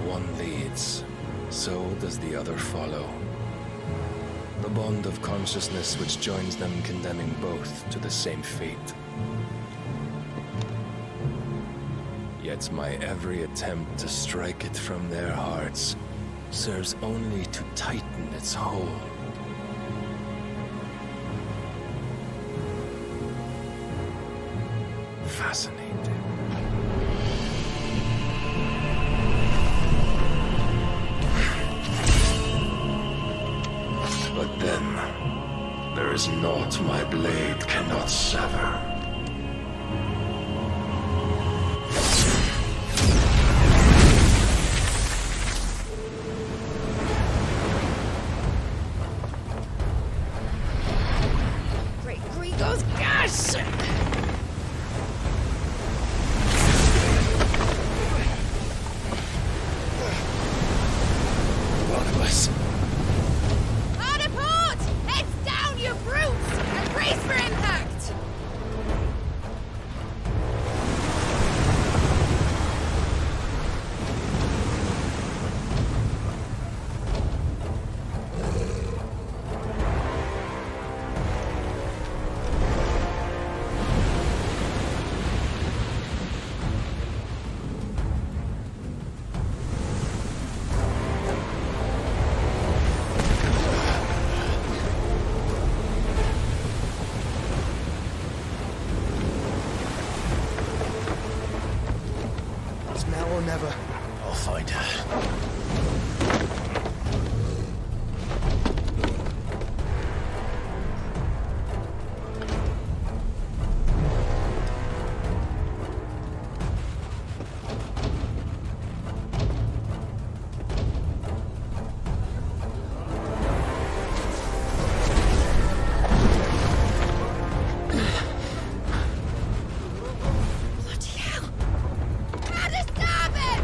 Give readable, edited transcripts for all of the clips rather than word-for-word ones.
one leads, so does the other follow. The bond of consciousness which joins them condemning both to the same fate. Yet my every attempt to strike it from their hearts serves only to tighten its hold. Fascinating. But then, there is naught my blade cannot sever. Great Gregor's gas! Barnabas. Hard a port! Heads down, you brutes! And brace for impact! It's now or never. I'll find her. Bloody hell! How to stop it!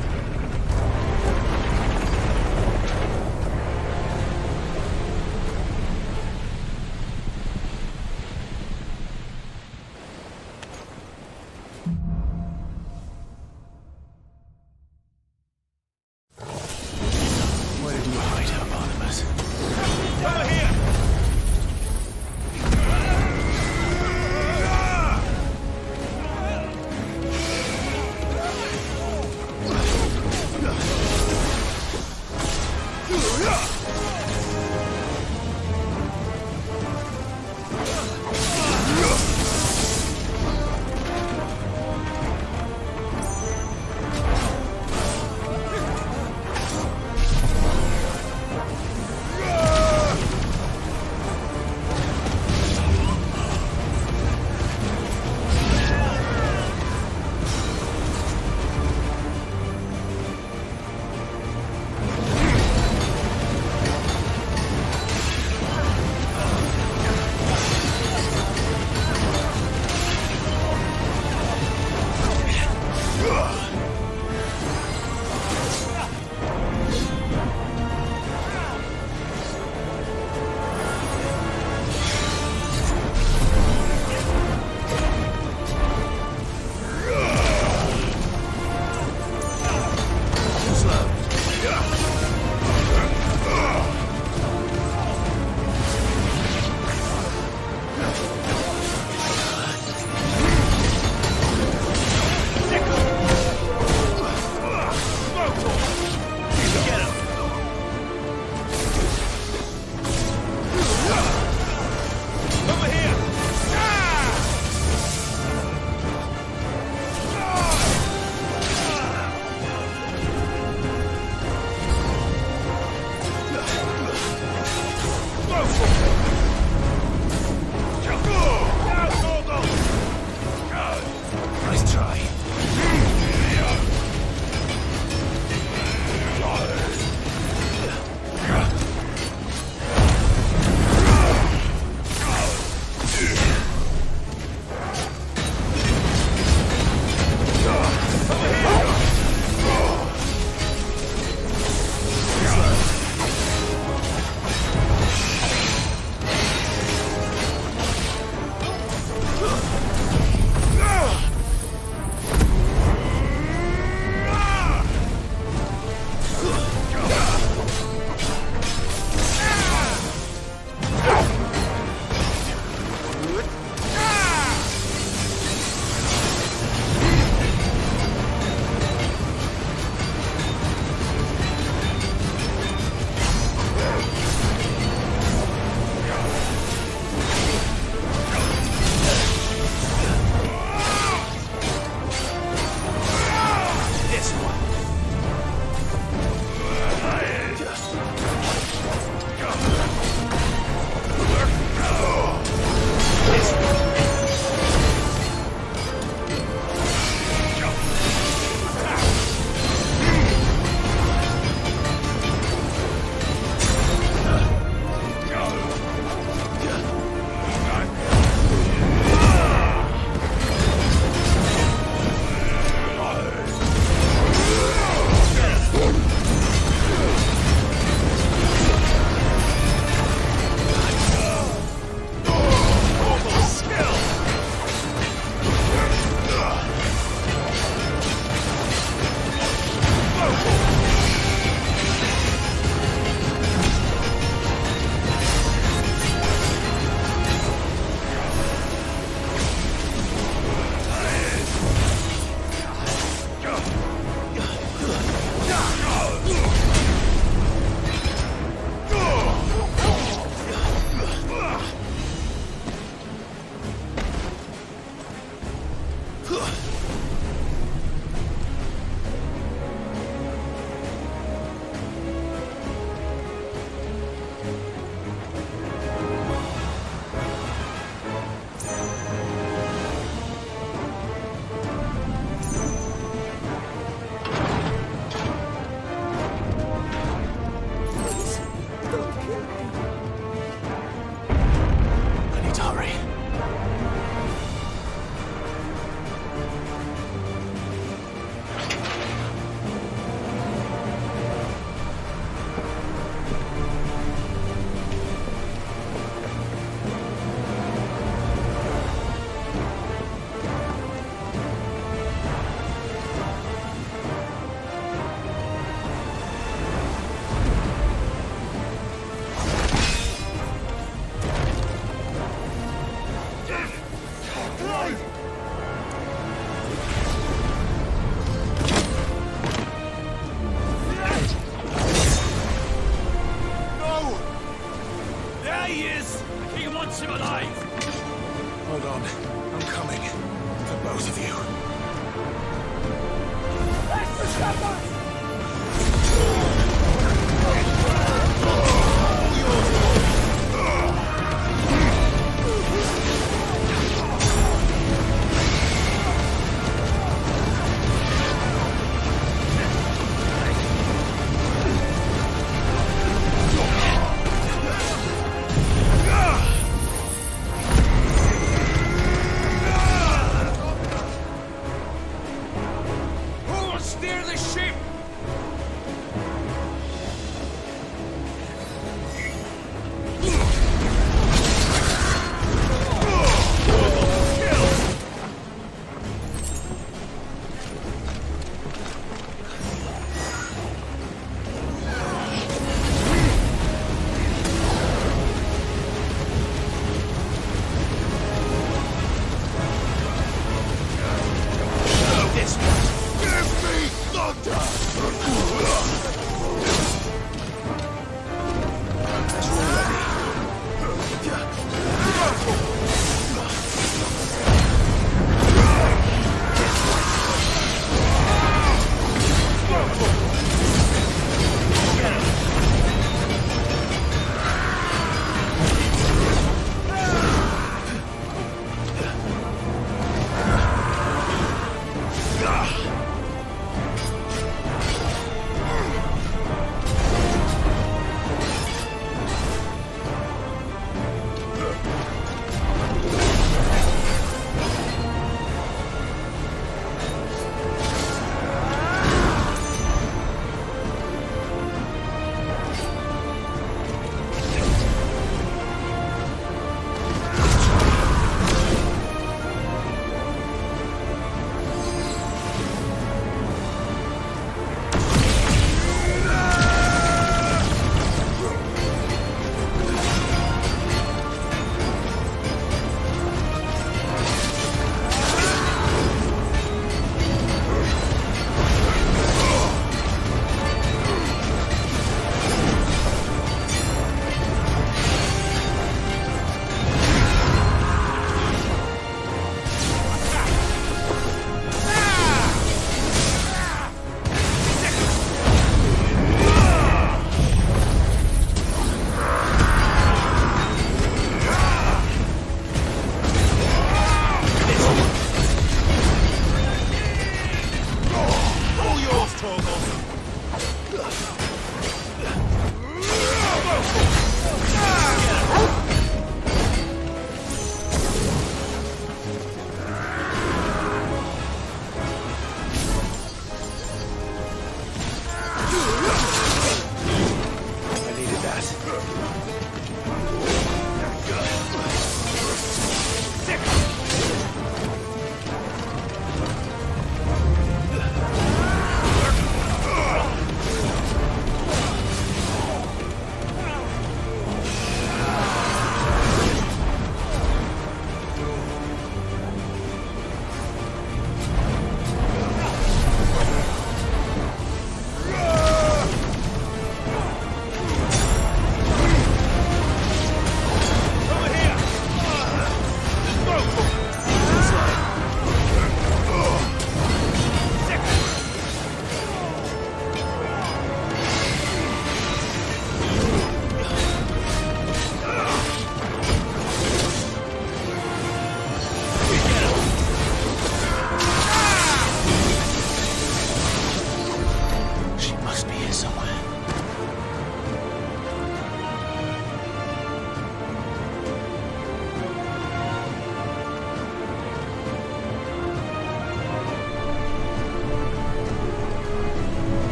I need to hurry. There he is! He wants him alive! Hold on. I'm coming. For both of you. Who will steer the ship?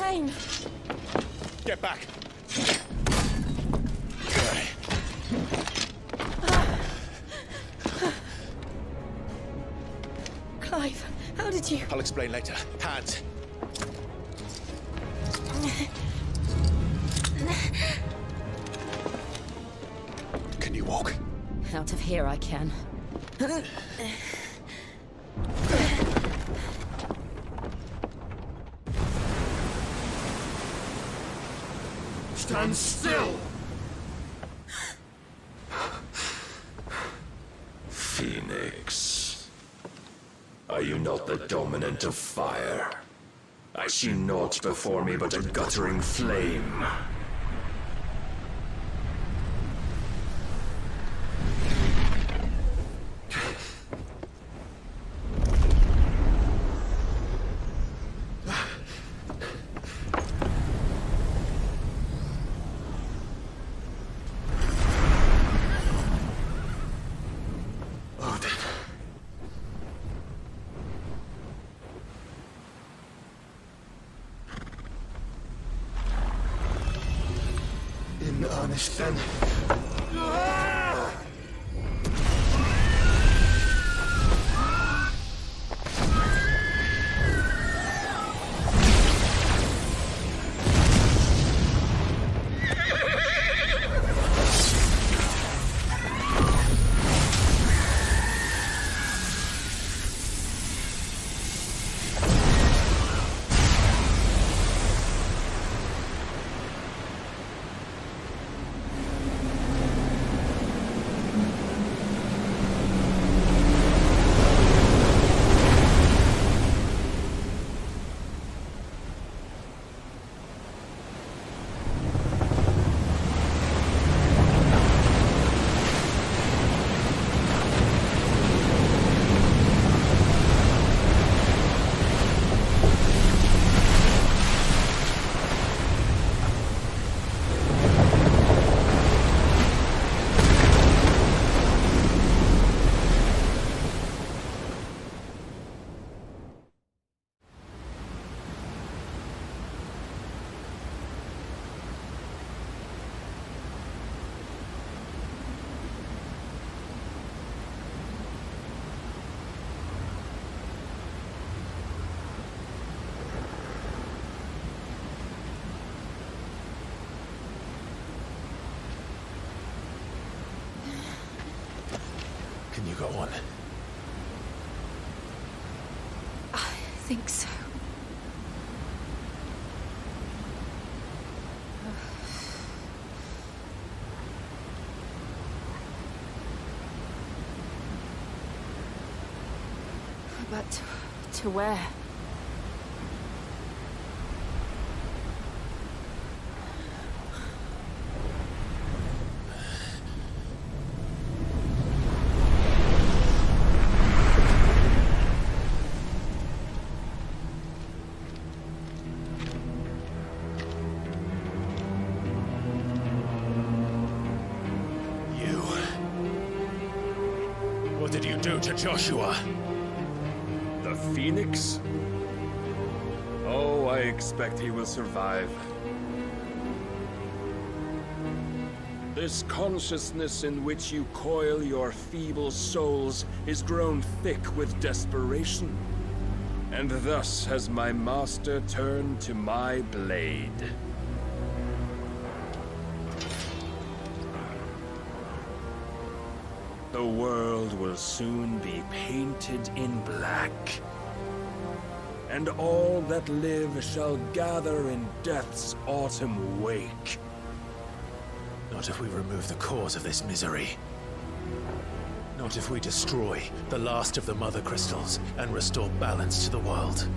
flame! Get back! Clive, how did you... I'll explain later. Hands! Can you walk? Out of here I can. Stand still! Phoenix. Are you not the dominant of fire? I see naught before me but a guttering flame. Odin. In earnest then? Can you go on? I think so. But to where? What did you do to Joshua? The Phoenix? Oh, I expect he will survive. This consciousness in which you coil your feeble souls is grown thick with desperation. And thus has my master turned to my blade. The world will soon be painted in black. And all that live shall gather in death's autumn wake. Not if we remove the cause of this misery. Not if we destroy the last of the Mother Crystals and restore balance to the world.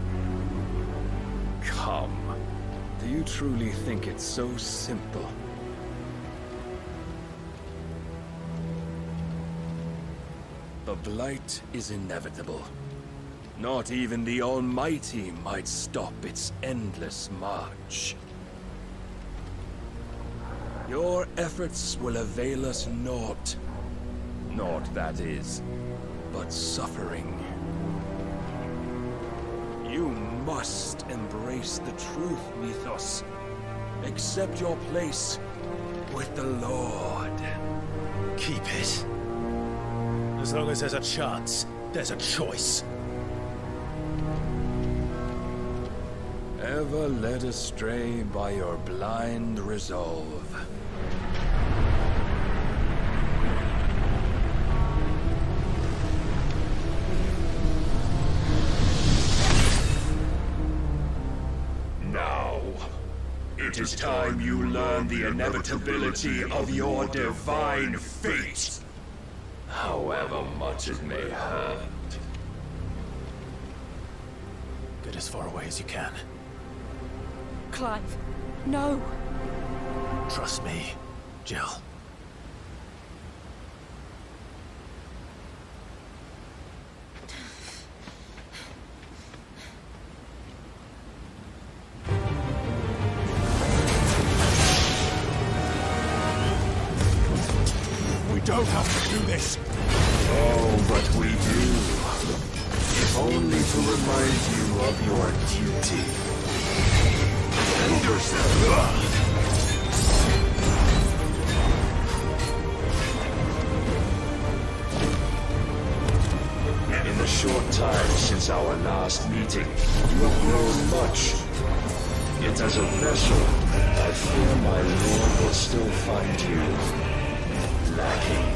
Come. Do you truly think it's so simple? The blight is inevitable. Not even the Almighty might stop its endless march. Your efforts will avail us naught. Naught, that is, but suffering. You must embrace the truth, Mythos. Accept your place with the Lord. Keep it. As long as there's a chance, there's a choice. Ever led astray by your blind resolve. Now, it is time you learn the inevitability of your divine fate, however much it may hurt. Get as far away as you can. Clive, no. Trust me, Jill. We don't have to do this. Oh, but we do. If only to remind you of your duty. And yourself. In the short time since our last meeting, you have grown much. Yet as a vessel, I fear my lord will still find you lacking.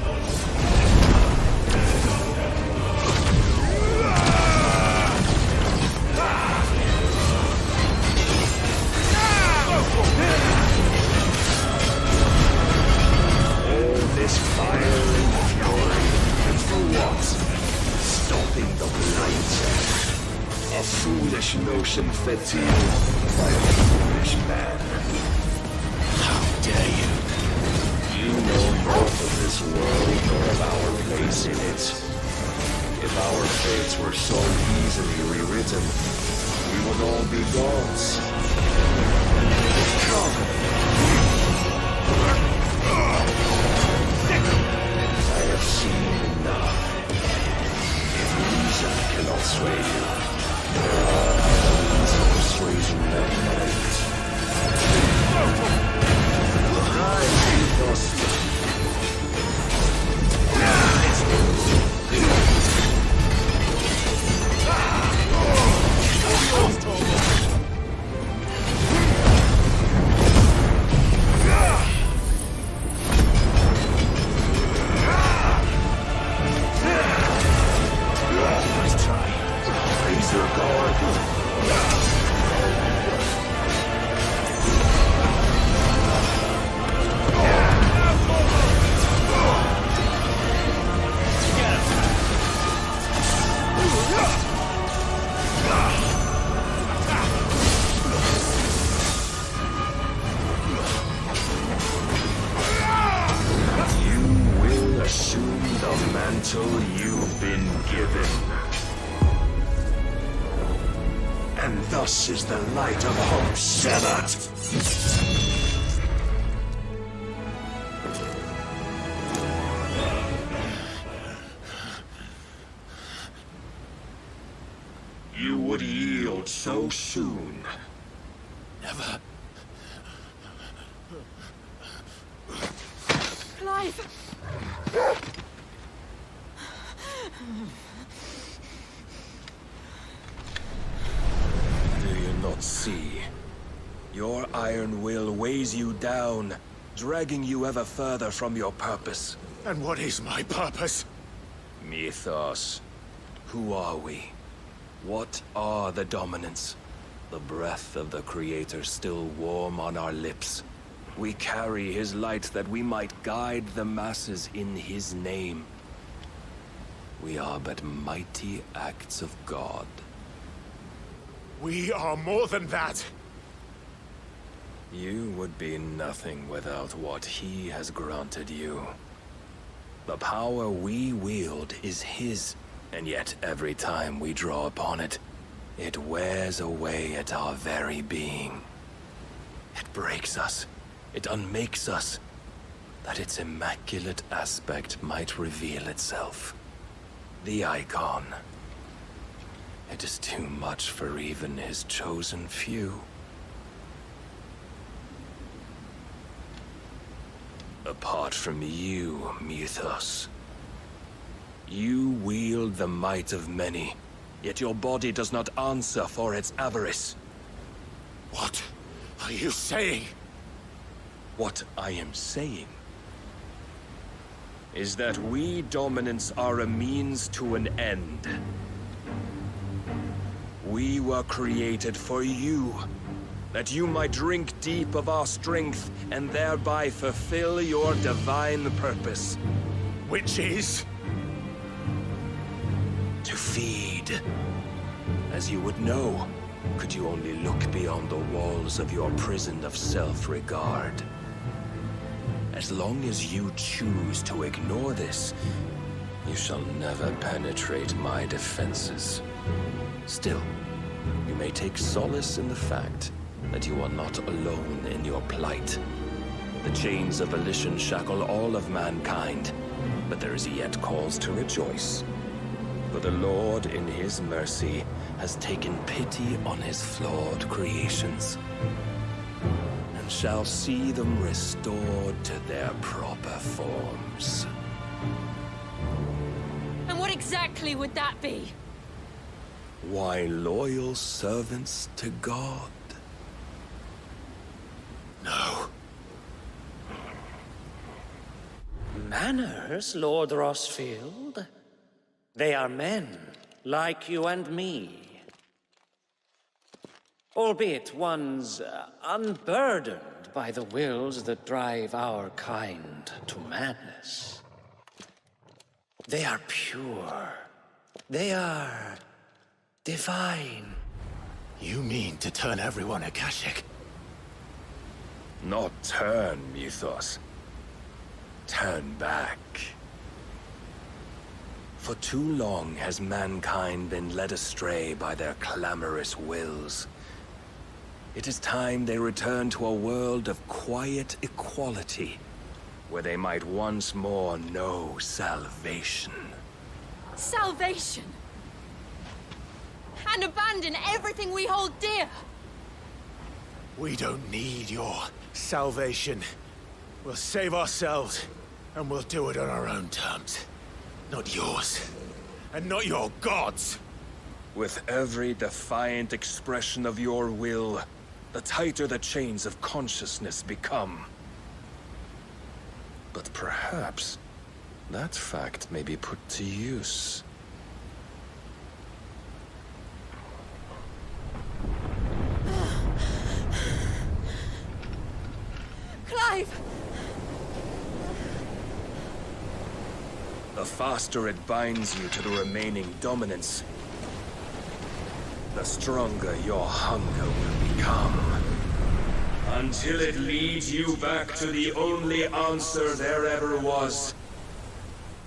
All this fire and fury, and for what? Stopping the blight. A foolish notion fed to you by a foolish man. How dare you? You know both of this world nor of our place in it. If our fates were so easily rewritten, we would all be gods. Come. I have seen enough. If reason cannot sway you, there are other means of persuasion that might. Rise, Mythos. You've been given. And thus is the light of hope severed. You would yield so soon. Never. Clive! Do you not see? Your iron will weighs you down, dragging you ever further from your purpose. And what is my purpose? Mythos. Who are we? What are the dominants? The breath of the Creator still warm on our lips. We carry his light that we might guide the masses in his name. We are but mighty acts of God. We are more than that. You would be nothing without what he has granted you. The power we wield is his, and yet every time we draw upon it, it wears away at our very being. It breaks us. It unmakes us, that its immaculate aspect might reveal itself. The icon. It is too much for even his chosen few. Apart from you, Mythos. You wield the might of many, yet your body does not answer for its avarice. What are you saying? What I am saying is that we dominants are a means to an end. We were created for you, that you might drink deep of our strength and thereby fulfill your divine purpose. Which is? To feed. As you would know, could you only look beyond the walls of your prison of self-regard. As long as you choose to ignore this, you shall never penetrate my defenses. Still, you may take solace in the fact that you are not alone in your plight. The chains of volition shackle all of mankind, but there is yet cause to rejoice. For the Lord, in his mercy, has taken pity on his flawed creations, and shall see them restored to their proper forms. And what exactly would that be? Why, loyal servants to God. No. Manners, Lord Rossfield? They are men, like you and me. Albeit ones unburdened by the wills that drive our kind to madness. They are pure. They are divine. You mean to turn everyone Akashic? Not turn, Mythos. Turn back. For too long has mankind been led astray by their clamorous wills. It is time they return to a world of quiet equality, where they might once more know salvation. Salvation! And abandon everything we hold dear! We don't need your salvation. We'll save ourselves, and we'll do it on our own terms. Not yours. And not your gods! With every defiant expression of your will, the tighter the chains of consciousness become. But perhaps that fact may be put to use. Clive! The faster it binds you to the remaining dominance, the stronger your hunger will become. Until it leads you back to the only answer there ever was.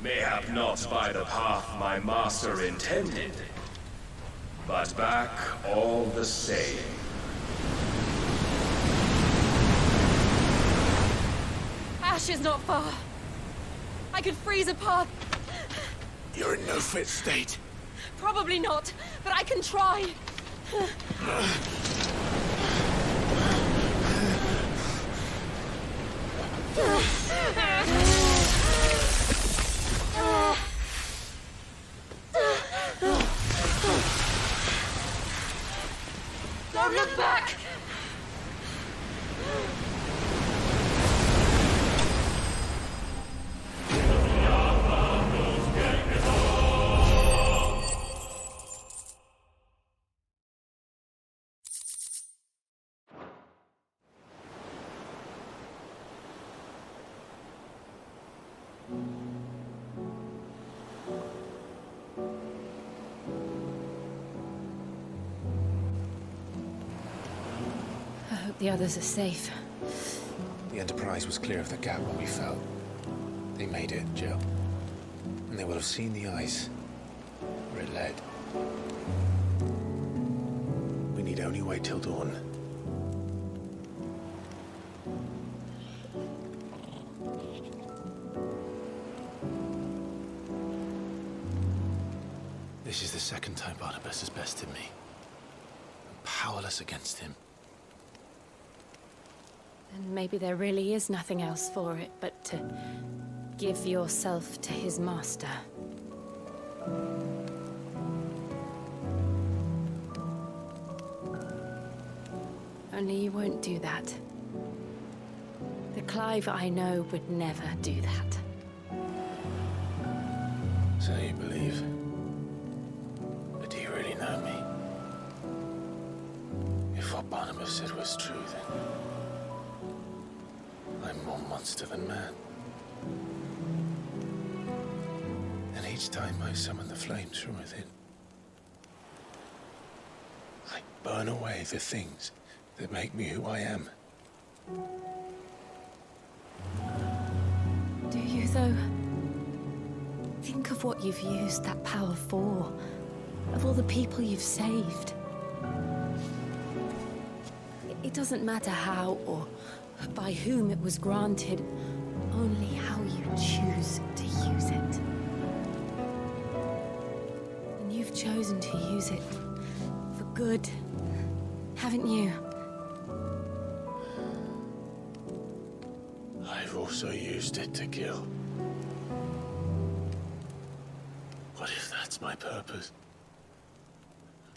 Mayhap not by the path my master intended, but back all the same. Ash is not far. I could freeze a path. You're in no fit state. Probably not, but I can try. Don't look back! I hope the others are safe. The Enterprise was clear of the gap when we fell. They made it, Jill. And they will have seen the ice where it led. We need only wait till dawn. This is the second time Barnabas has bested me. I'm powerless against him. Then maybe there really is nothing else for it but to give yourself to his master. Only you won't do that. The Clive I know would never do that. So you believe? But do you really know me? If what Barnabas said was true, then I'm more monster than man. And each time I summon the flames from within, I burn away the things that make me who I am. Do you, though? Think of what you've used that power for, of all the people you've saved. It doesn't matter how or by whom it was granted, only how you choose to use it. And you've chosen to use it for good, haven't you? I've also used it to kill. What if that's my purpose?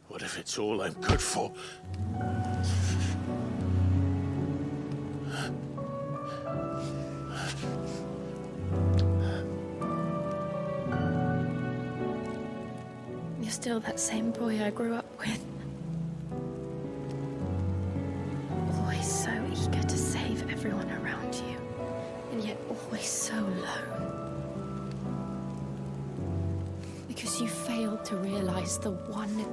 What if it's all I'm good for? You're still that same boy I grew up with. Always so eager to save everyone around you, and yet always so lone. Because you failed to realize the one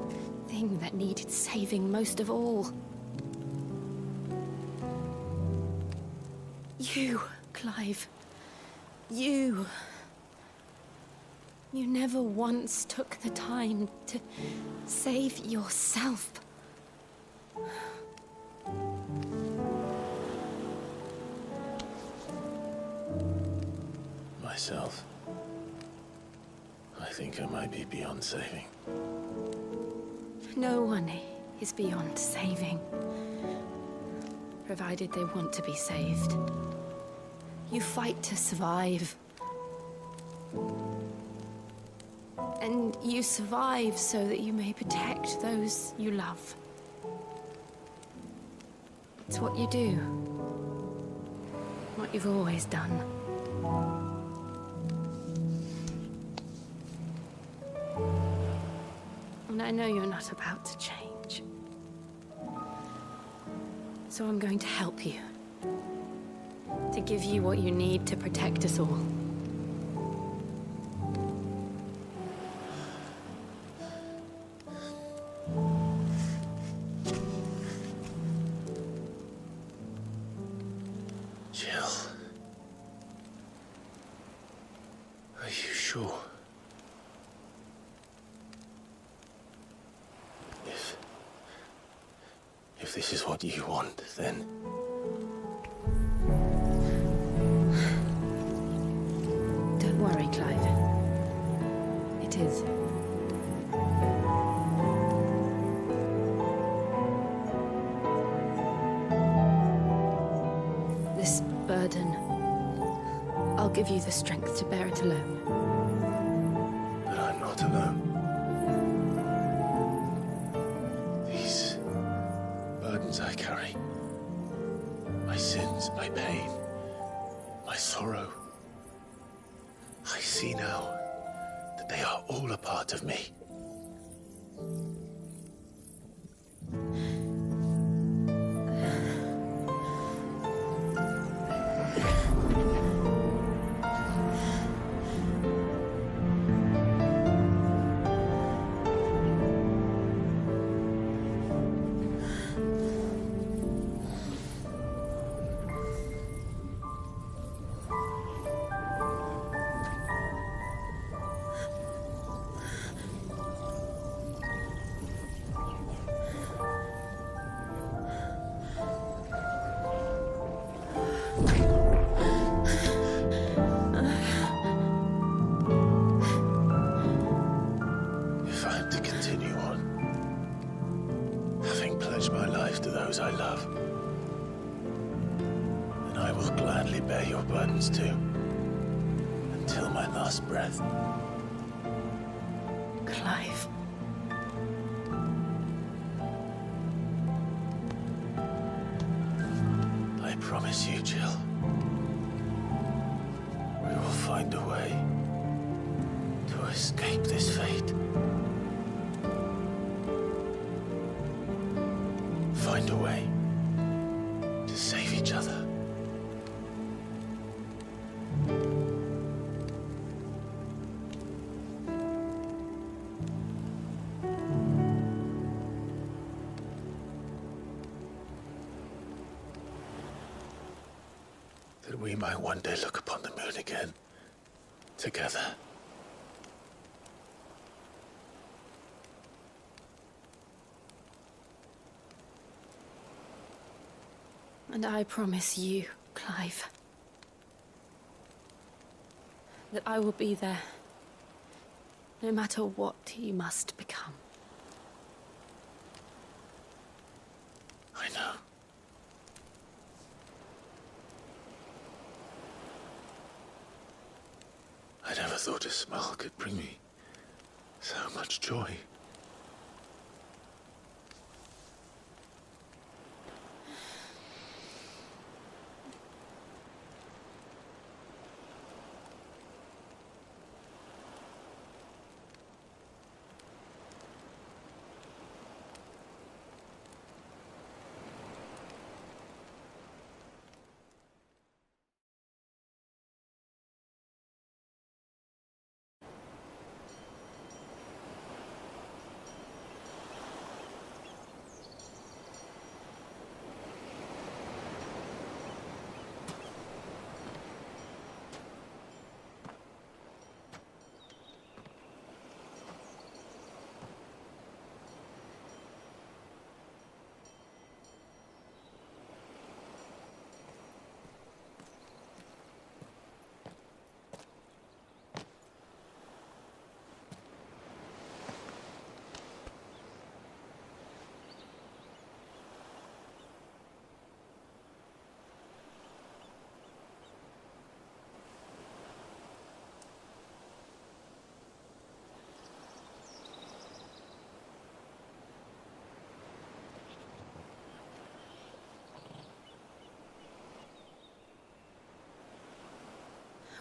thing that needed saving most of all. You, Clive. You. You never once took the time to save yourself. Myself? I think I might be beyond saving. No one is beyond saving, provided they want to be saved. You fight to survive. And you survive so that you may protect those you love. It's what you do. What you've always done. And I know you're not about to change. So I'm going to help you. To give you what you need to protect us all. Jill. Are you sure? If this is what you want, then... Don't worry, Clive. It is. This burden, I'll give you the strength to bear it alone. But I'm not alone. These burdens I carry, my sins, my pain, my sorrow, I see now that they are all a part of me. I love, then I will gladly bear your burdens too, until my last breath. Clive. I promise you, Jill, we will find a way to escape this fate. Find a way to save each other. That we might one day look upon the moon again, together. And I promise you, Clive, that I will be there, no matter what you must become. I know. I never thought a smile could bring me so much joy.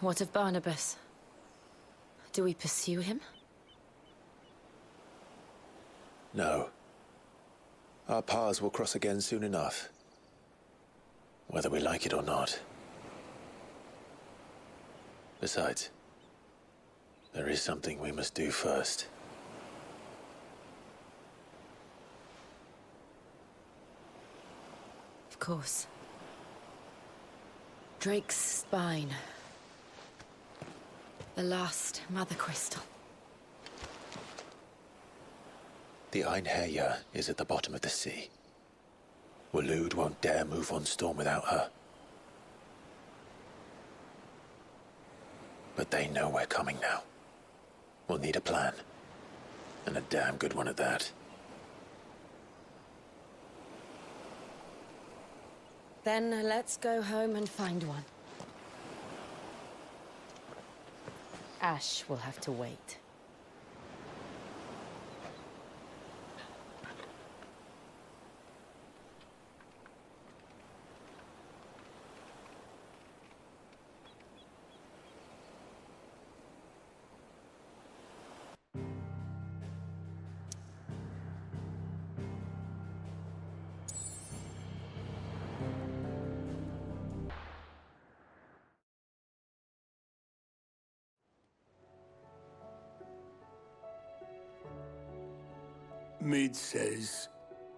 What of Barnabas? Do we pursue him? No. Our paths will cross again soon enough. Whether we like it or not. Besides, there is something we must do first. Of course. Drake's spine. The last Mother Crystal. The Einherjar is at the bottom of the sea. Waloed won't dare move on Storm without her. But they know we're coming now. We'll need a plan. And a damn good one at that. Then let's go home and find one. Ash will have to wait. Mid says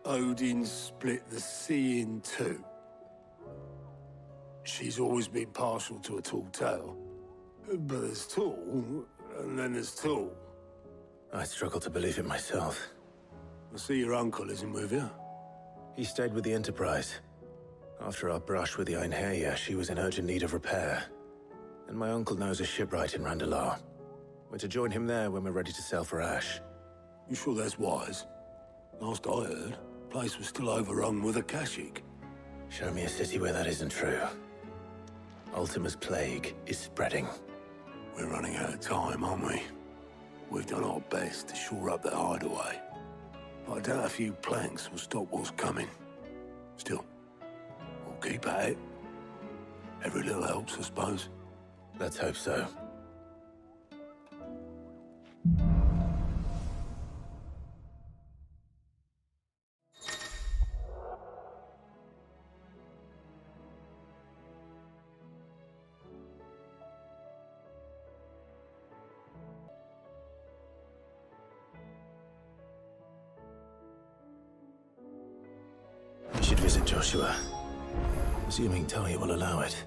Odin split the sea in two. She's always been partial to a tall tale. But there's tall, and then there's tall. I struggle to believe it myself. I see your uncle isn't with you. He stayed with the Enterprise. After our brush with the Einherjar, she was in urgent need of repair. And my uncle knows a shipwright in Randalar. We're to join him there when we're ready to sail for Ash. You sure that's wise? Last I heard, place was still overrun with Akashic. Show me a city where that isn't true. Ultima's plague is spreading. We're running out of time, aren't we? We've done our best to shore up the hideaway. But I doubt a few planks will stop what's coming. Still, we'll keep at it. Every little helps, I suppose. Let's hope so. We should visit Joshua. Assuming Talia will allow it.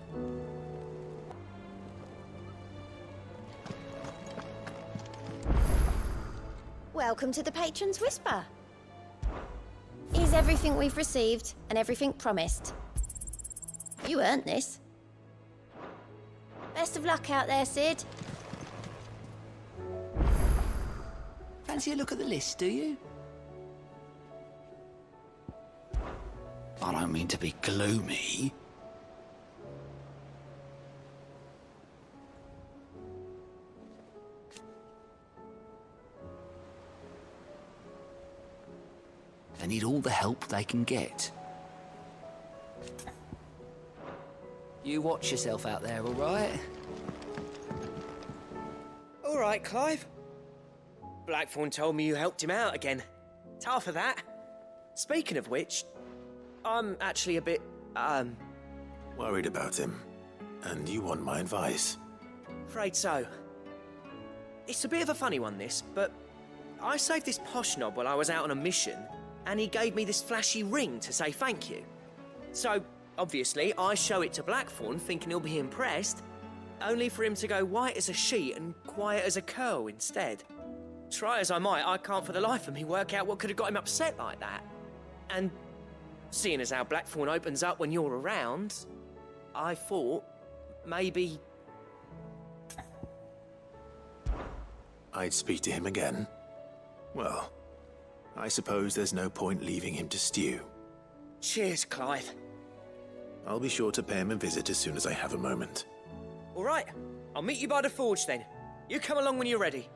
Welcome to the Patron's Whisper. Here's everything we've received and everything promised. You earned this. Best of luck out there, Sid. Fancy a look at the list, do you? I don't mean to be gloomy. They need all the help they can get. You watch yourself out there, all right? All right, Clive. Blackthorn told me you helped him out again. Tough for that. Speaking of which, I'm actually a bit, Worried about him. And you want my advice? afraid so. It's a bit of a funny one, this, but I saved this posh knob while I was out on a mission, and he gave me this flashy ring to say thank you. So, obviously, I show it to Blackthorn, thinking he'll be impressed, only for him to go white as a sheet and quiet as a curl instead. Try as I might, I can't for the life of me work out what could have got him upset like that. And seeing as how Blackthorn opens up when you're around, I thought maybe... I'd speak to him again. Well, I suppose there's no point leaving him to stew. Cheers, Clive. I'll be sure to pay him a visit as soon as I have a moment. All right, I'll meet you by the forge then. You come along when you're ready.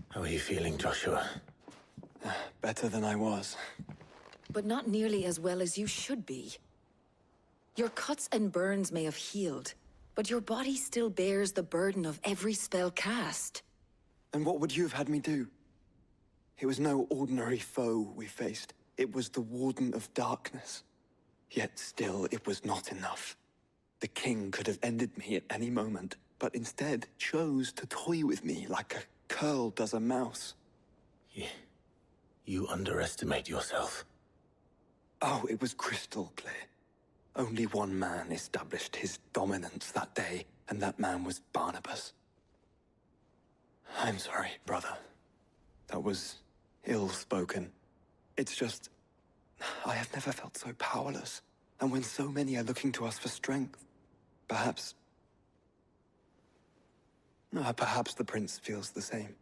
How are you feeling, Joshua? Better than I was. But not nearly as well as you should be. Your cuts and burns may have healed, but your body still bears the burden of every spell cast. And what would you have had me do? It was no ordinary foe we faced. It was the Warden of Darkness. Yet still, it was not enough. The king could have ended me at any moment, but instead chose to toy with me like a curl does a mouse. You underestimate yourself. Oh, it was crystal clear. Only one man established his dominance that day, and that man was Barnabas. I'm sorry, brother. That was ill-spoken. It's just... I have never felt so powerless. And when so many are looking to us for strength, perhaps the prince feels the same.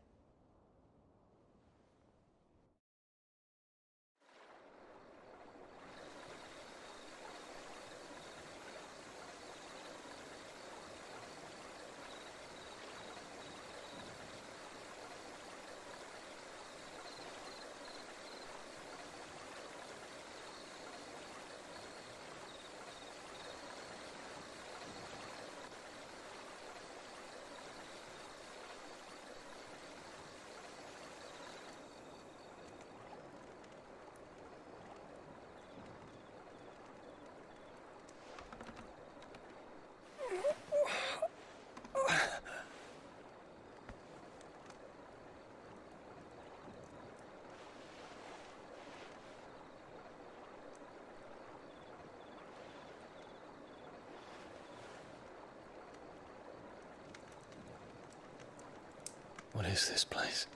What is this place?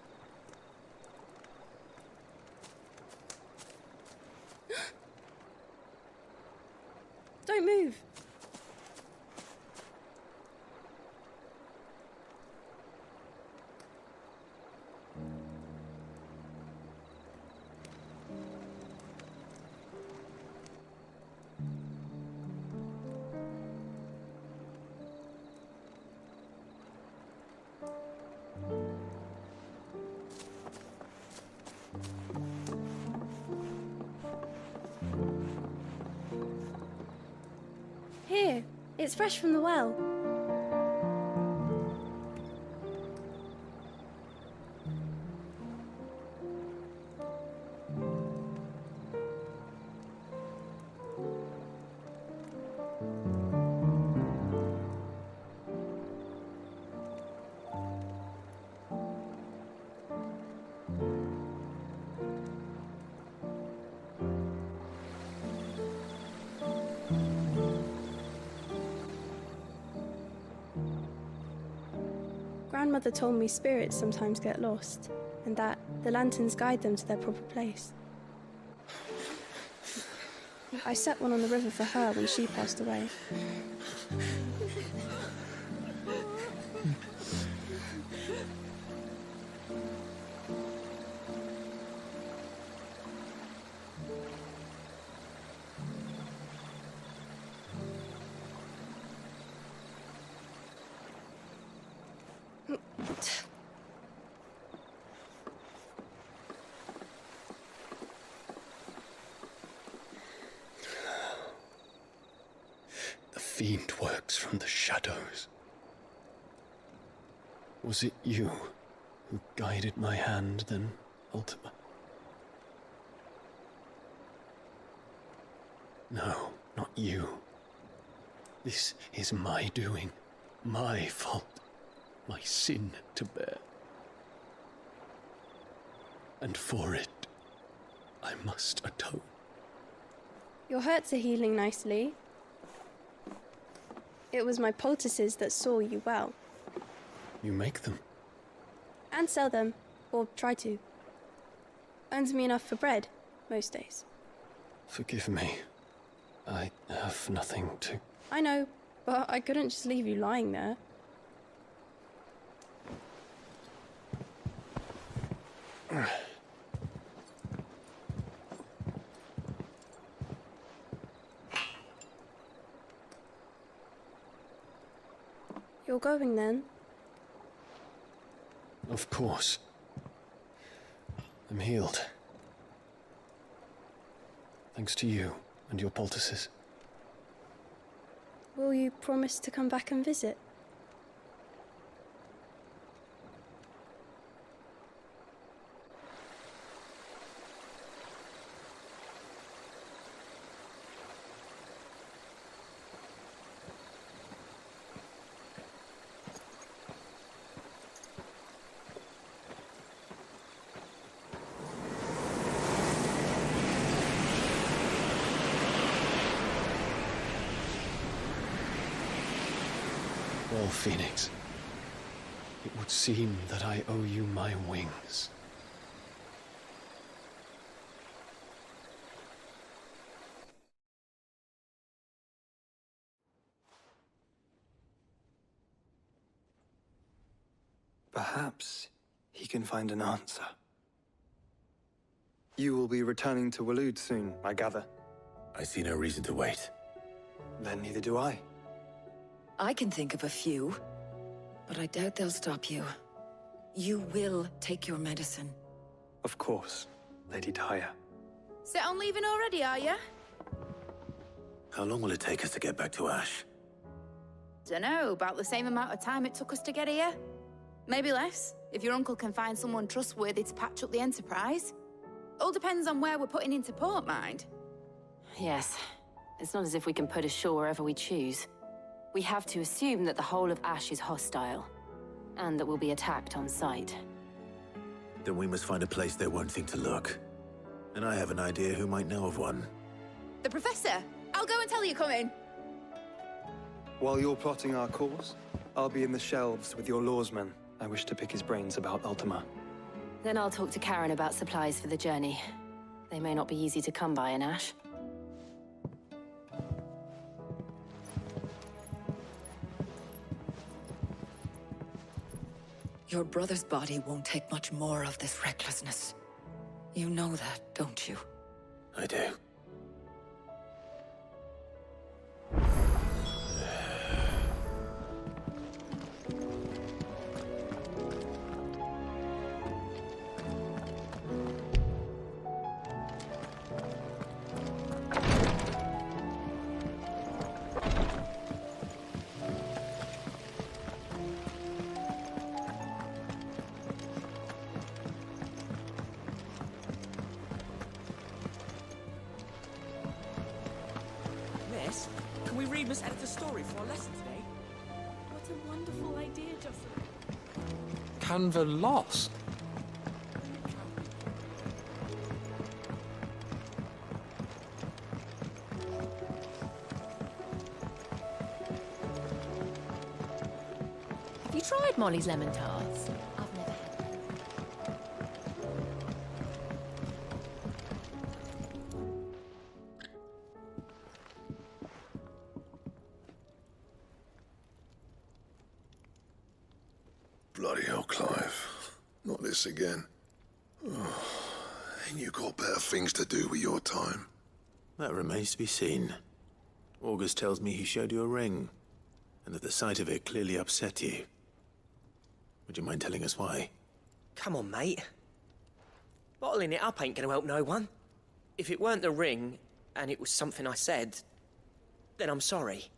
Don't move. Here, it's fresh from the well. Grandmother told me spirits sometimes get lost, and that the lanterns guide them to their proper place. I set one on the river for her when she passed away. The fiend works from the shadows. Was it you who guided my hand then, Ultima? No, not you. This is my doing, my fault, my sin to bear. And for it, I must atone. Your hurts are healing nicely. It was my poultices that saw you well. You make them? And sell them, or try to. Earns me enough for bread, most days. Forgive me. I have nothing to... I know, but I couldn't just leave you lying there. You're going then? Of course. I'm healed. Thanks to you and your poultices. Will you promise to come back and visit? Well, Phoenix, it would seem that I owe you my wings. Perhaps he can find an answer. You will be returning to Waloed soon, I gather. I see no reason to wait. Then neither do I. I can think of a few, but I doubt they'll stop you. You will take your medicine. Of course, Lady Daya. Set on leaving already, are you? How long will it take us to get back to Ash? Dunno, about the same amount of time it took us to get here. Maybe less, if your uncle can find someone trustworthy to patch up the Enterprise. All depends on where we're putting into port, mind. Yes. It's not as if we can put ashore wherever we choose. We have to assume that the whole of Ash is hostile, and that we'll be attacked on sight. Then we must find a place they won't think to look. And I have an idea who might know of one. The Professor! I'll go and tell you come in. While you're plotting our course, I'll be in the shelves with your lawsmen. I wish to pick his brains about Ultima. Then I'll talk to Karen about supplies for the journey. They may not be easy to come by in Ash. Your brother's body won't take much more of this recklessness. You know that, don't you? I do. Miss, can we read Miss Editor's story for our lesson today? What a wonderful idea, Jocelyn. Canva lost. Have you tried Molly's lemon tarts? I've never had them. Bloody hell, Clive. Not this again. Oh, ain't you got better things to do with your time? That remains to be seen. August tells me he showed you a ring, and that the sight of it clearly upset you. Would you mind telling us why? Come on, mate. Bottling it up ain't gonna help no one. If it weren't the ring, and it was something I said, then I'm sorry.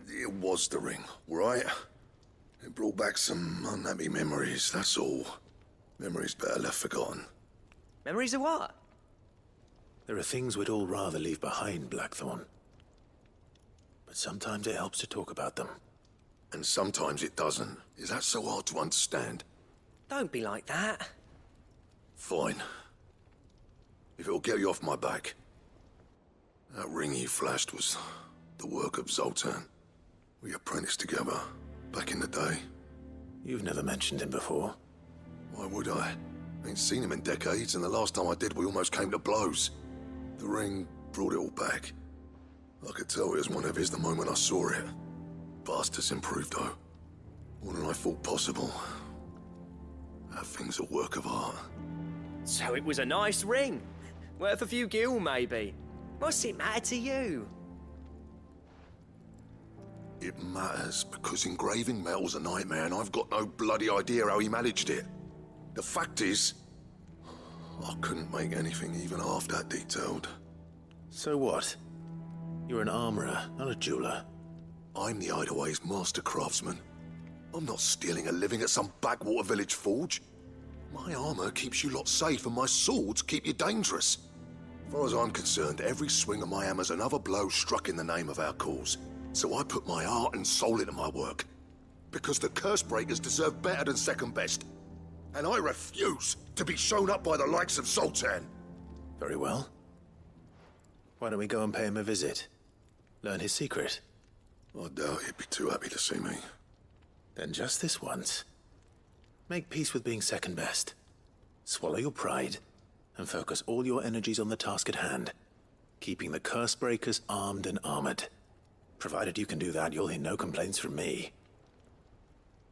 It was the ring, right? It brought back some unhappy memories, that's all. Memories better left forgotten. Memories of what? There are things we'd all rather leave behind, Blackthorn. But sometimes it helps to talk about them. And sometimes it doesn't. Is that so hard to understand? Don't be like that. Fine. If it'll get you off my back. That ring you flashed was the work of Zoltan. We apprenticed together, back in the day. You've never mentioned him before. Why would I? Ain't seen him in decades, and the last time I did, we almost came to blows. The ring brought it all back. I could tell it was one of his the moment I saw it. Bastard's improved, though. More than I thought possible. That thing's a work of art. So it was a nice ring. Worth a few gil, maybe. What's it matter to you? It matters because engraving metal's a nightmare, and I've got no bloody idea how he managed it. The fact is, I couldn't make anything even half that detailed. So what? You're an armorer, not a jeweler. I'm the Hideaway's master craftsman. I'm not stealing a living at some backwater village forge. My armor keeps you lot safe, and my swords keep you dangerous. As far as I'm concerned, every swing of my hammer's another blow struck in the name of our cause. So I put my heart and soul into my work. Because the curse breakers deserve better than second best. And I refuse to be shown up by the likes of Zoltan. Very well. Why don't we go and pay him a visit? Learn his secret. I doubt he'd be too happy to see me. Then just this once. Make peace with being second best. Swallow your pride, and focus all your energies on the task at hand. Keeping the curse breakers armed and armored. Provided you can do that, you'll hear no complaints from me.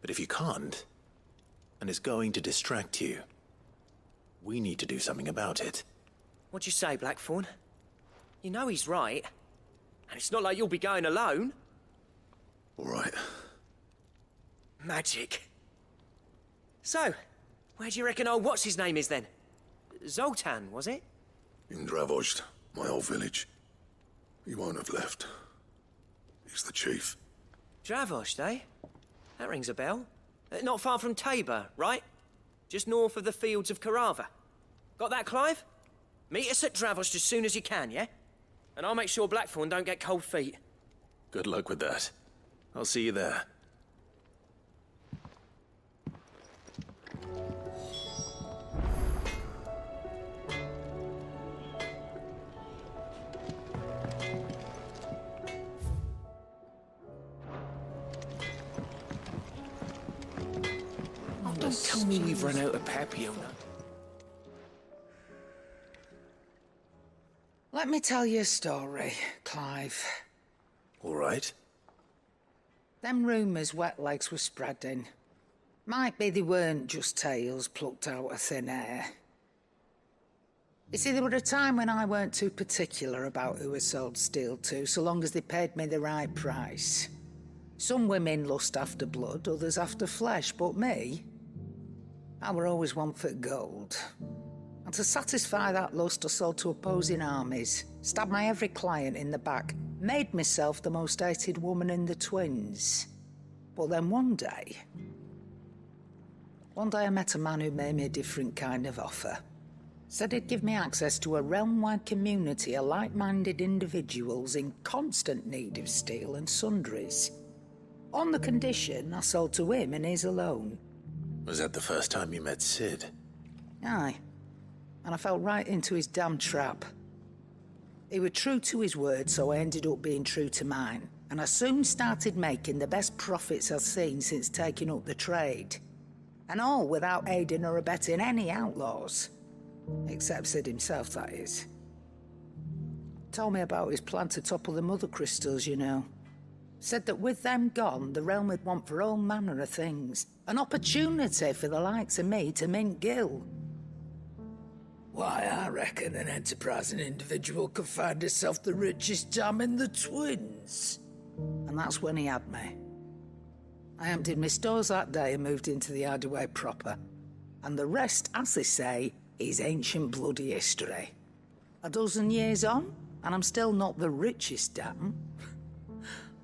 But if you can't, and it's going to distract you, we need to do something about it. What'd you say, Blackthorn? You know he's right. And it's not like you'll be going alone. All right. Magic. So, where do you reckon old what's-his-name is then? Zoltan, was it? In Dravozd, my old village. He won't have left. He's the chief. Dravozd, eh? That rings a bell. Not far from Tabor, right? Just north of the fields of Carava. Got that, Clive? Meet us at Dravozd as soon as you can, yeah? And I'll make sure Blackthorn don't get cold feet. Good luck with that. I'll see you there. Don't tell me we've run out of Papiona. Let me tell you a story, Clive. All right. Them rumours Wetlegs were spreading. Might be they weren't just tales plucked out of thin air. You see, there were a time when I weren't too particular about who I sold steel to, so long as they paid me the right price. Some women lust after blood, others after flesh, but me, I were always one for gold. And to satisfy that lust, I sold to opposing armies, stabbed my every client in the back, made myself the most hated woman in the twins. But then one day I met a man who made me a different kind of offer. Said he'd give me access to a realm-wide community of like-minded individuals in constant need of steel and sundries. On the condition I sold to him and his alone. Was that the first time you met Sid? Aye. And I fell right into his damn trap. He was true to his word, so I ended up being true to mine. And I soon started making the best profits I've seen since taking up the trade. And all without aiding or abetting any outlaws. Except Sid himself, that is. Told me about his plan to topple the mother crystals, you know. Said that with them gone, the realm would want for all manner of things. An opportunity for the likes of me to mint gil. Why, I reckon an enterprising individual could find himself the richest dam in the twins. And that's when he had me. I emptied my stores that day and moved into the hideaway proper. And the rest, as they say, is ancient bloody history. A dozen years on, and I'm still not the richest dam.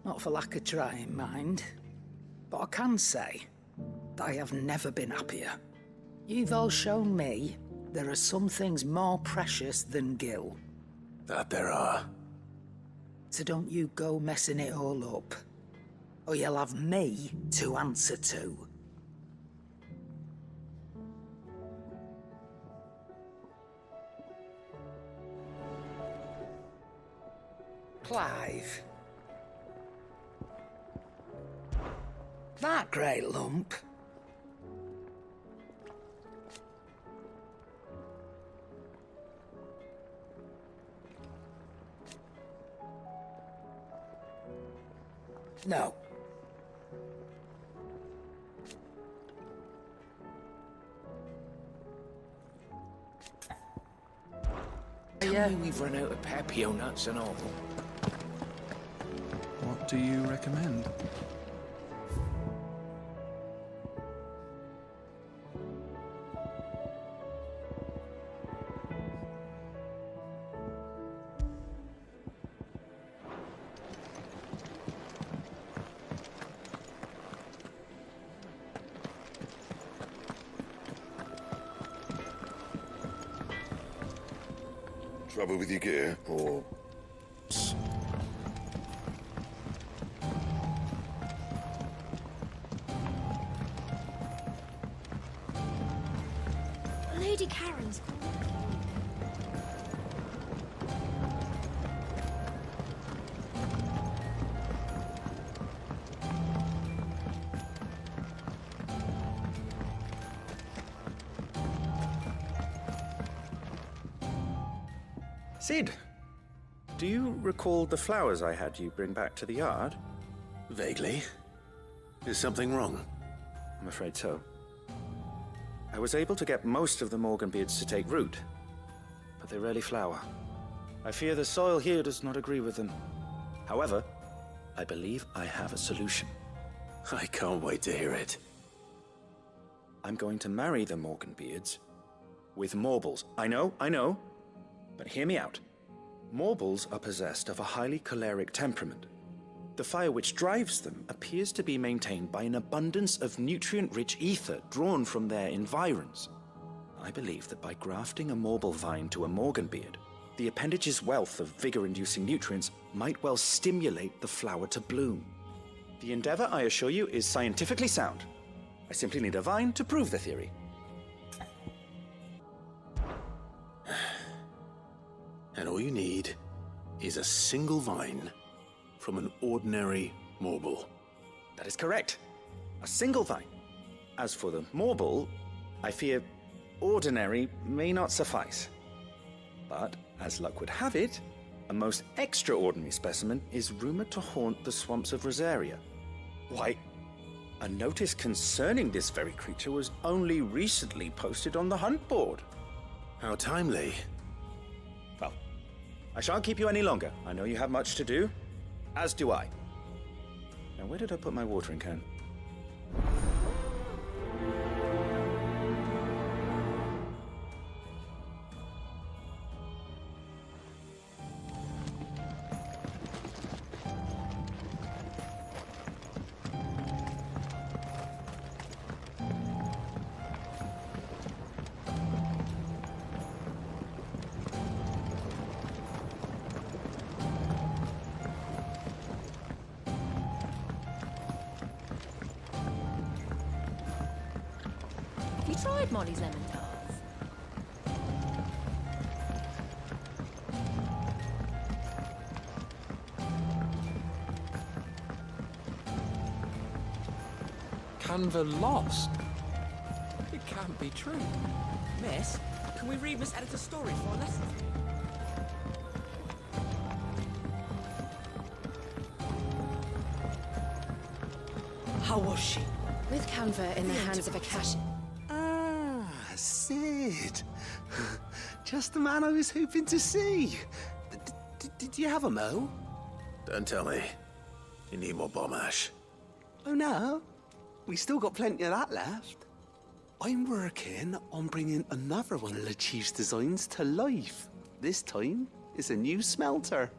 Not for lack of trying, mind. But I can say that I have never been happier. You've all shown me there are some things more precious than gil. That there are. So don't you go messing it all up, or you'll have me to answer to. Clive. That great lump. No. Tell me we've run out of Papio nuts and all. What do you recommend? Trouble with your gear, or... Lady Karen's Sid, do you recall the flowers I had you bring back to the yard? Vaguely. Is something wrong? I'm afraid so. I was able to get most of the Morganbeards to take root, but they rarely flower. I fear the soil here does not agree with them. However, I believe I have a solution. I can't wait to hear it. I'm going to marry the Morganbeards with Morbles. I know, but hear me out. Morbles are possessed of a highly choleric temperament. The fire which drives them appears to be maintained by an abundance of nutrient-rich ether drawn from their environs. I believe that by grafting a Morble vine to a Morganbeard, the appendage's wealth of vigor-inducing nutrients might well stimulate the flower to bloom. The endeavor, I assure you, is scientifically sound. I simply need a vine to prove the theory. And all you need is a single vine from an ordinary Morble. That is correct. A single vine. As for the Morble, I fear ordinary may not suffice. But, as luck would have it, a most extraordinary specimen is rumored to haunt the swamps of Rosaria. Why, a notice concerning this very creature was only recently posted on the hunt board. How timely. Well, I shan't keep you any longer. I know you have much to do, as do I. Now, where did I put my watering can? Have you tried Molly's lemon tarts? Canva lost? It can't be true. Miss, can we read Miss Editor's story for our lesson? How was she? With Canva in the hands of a cash... Ah, Sid. Just the man I was hoping to see. Did you have a mo? Don't tell me. You need more bomb ash. Oh no, we still got plenty of that left. I'm working on bringing another one of the Chief's designs to life. This time, it's a new smelter.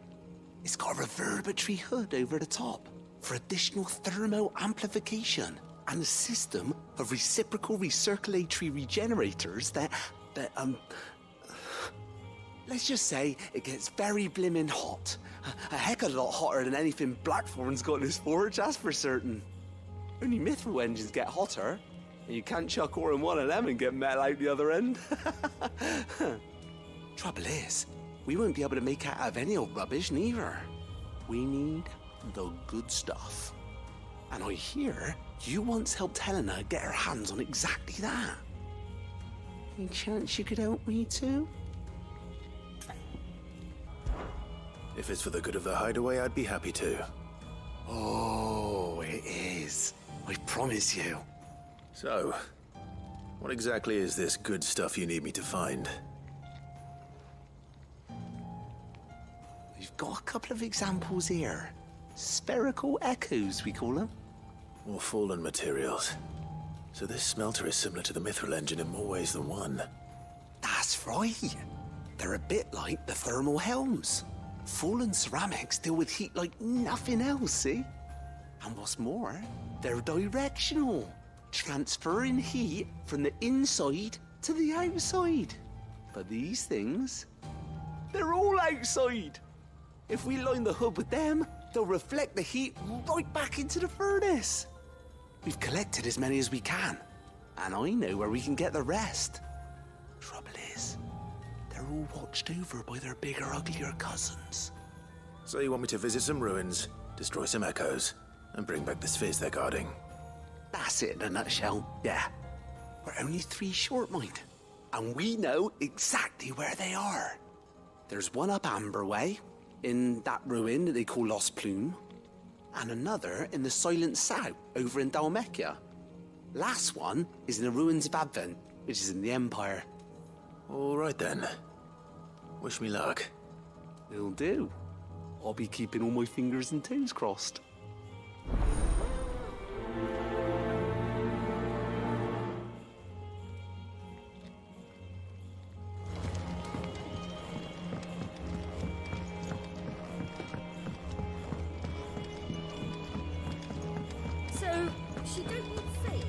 It's got a reverberatory hood over the top for additional thermo amplification and a system of reciprocal recirculatory regenerators that let's just say it gets very blimmin' hot. A heck of a lot hotter than anything Blackthorn's got in his forge, that's for certain. Only mithril engines get hotter, and you can't chuck ore in one of them and get metal out the other end. Trouble is, we won't be able to make out of any old rubbish neither. We need the good stuff. And I hear you once helped Helena get her hands on exactly that. Any chance you could help me too? If it's for the good of the hideaway, I'd be happy to. Oh, it is. I promise you. So, what exactly is this good stuff you need me to find? We've got a couple of examples here. Spherical echoes, we call them. More fallen materials. So this smelter is similar to the mithril engine in more ways than one. That's right. They're a bit like the thermal helms. Fallen ceramics deal with heat like nothing else, see? And what's more, they're directional, transferring heat from the inside to the outside. But these things, they're all outside. If we line the hood with them, they'll reflect the heat right back into the furnace. We've collected as many as we can, and I know where we can get the rest. Trouble is, they're all watched over by their bigger, uglier cousins. So you want me to visit some ruins, destroy some echoes, and bring back the spheres they're guarding? That's it in a nutshell, yeah. We're only 3 short, mind, and we know exactly where they are. There's one up Amber Way, in that ruin that they call Lost Plume, and another in the Silent South, over in Dalmekia. Last one is in the ruins of Advent, which is in the Empire. All right then. Wish me luck. Will do. I'll be keeping all my fingers and toes crossed. So, she don't need save?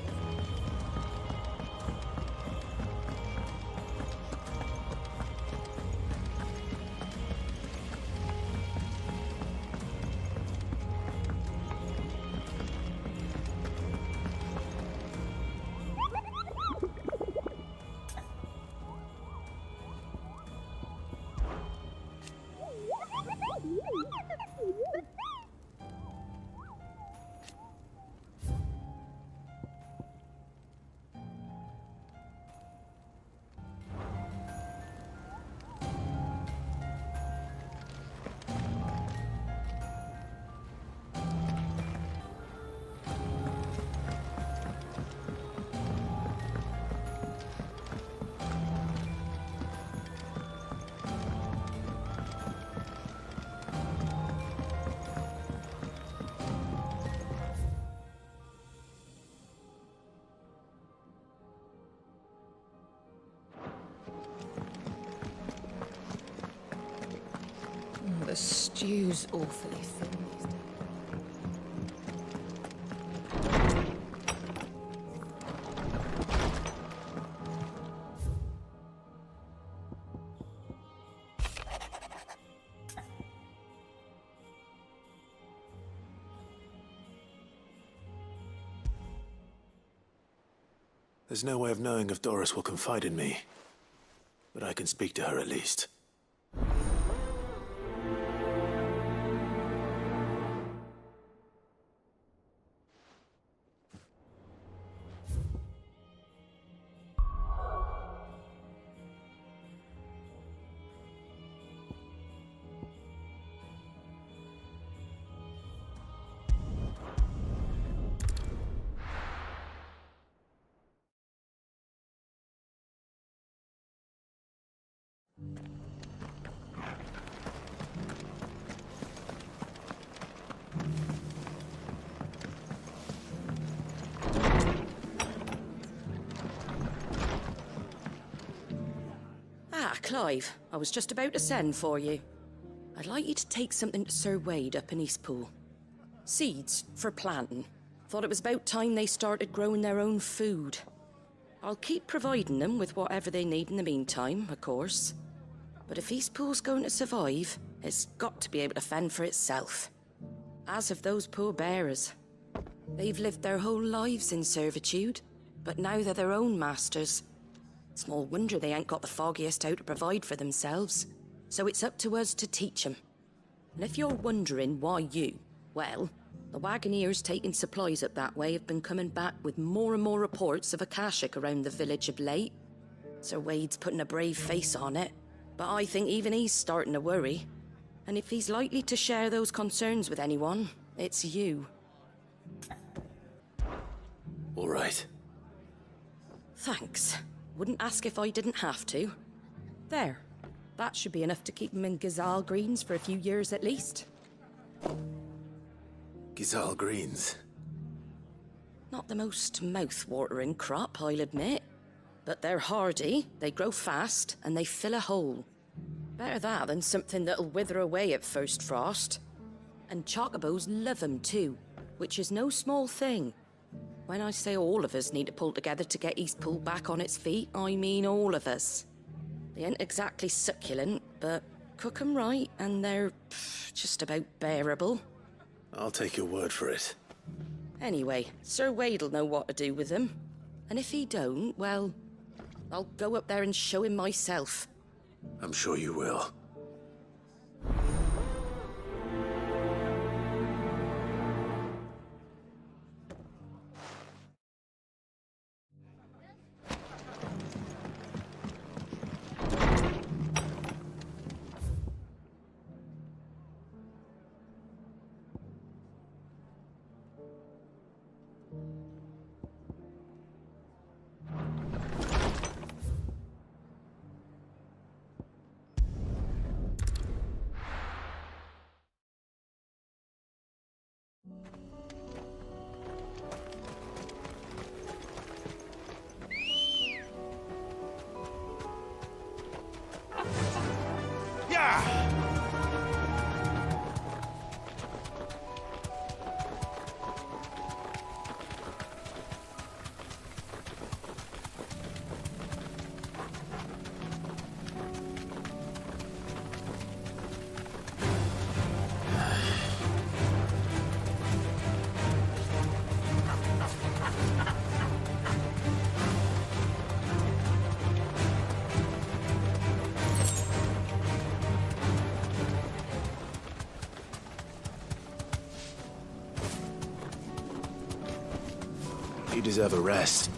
Stew's awfully thin these days. There's no way of knowing if Doris will confide in me, but I can speak to her at least. Clive, I was just about to send for you. I'd like you to take something to Sir Wade up in Eastpool. Seeds for planting. Thought it was about time they started growing their own food. I'll keep providing them with whatever they need in the meantime, of course. But if Eastpool's going to survive, it's got to be able to fend for itself. As have those poor bearers. They've lived their whole lives in servitude, but now they're their own masters. Small wonder they ain't got the foggiest how to provide for themselves. So it's up to us to teach them. And if you're wondering why you, well, the Wagoneers taking supplies up that way have been coming back with more and more reports of Akashic around the village of late. Sir Wade's putting a brave face on it, but I think even he's starting to worry. And if he's likely to share those concerns with anyone, it's you. All right. Thanks. Wouldn't ask if I didn't have to. There. That should be enough to keep him in Gazal Greens for a few years at least. Gazal Greens? Not the most mouth-watering crop, I'll admit. But they're hardy, they grow fast, and they fill a hole. Better that than something that'll wither away at first frost. And chocobos love 'em too, which is no small thing. When I say all of us need to pull together to get Eastpool back on its feet, I mean all of us. They ain't exactly succulent, but cook 'em right and they're just about bearable. I'll take your word for it. Anyway, Sir Wade'll know what to do with them. And if he don't, well, I'll go up there and show him myself. I'm sure you will. You deserve a rest.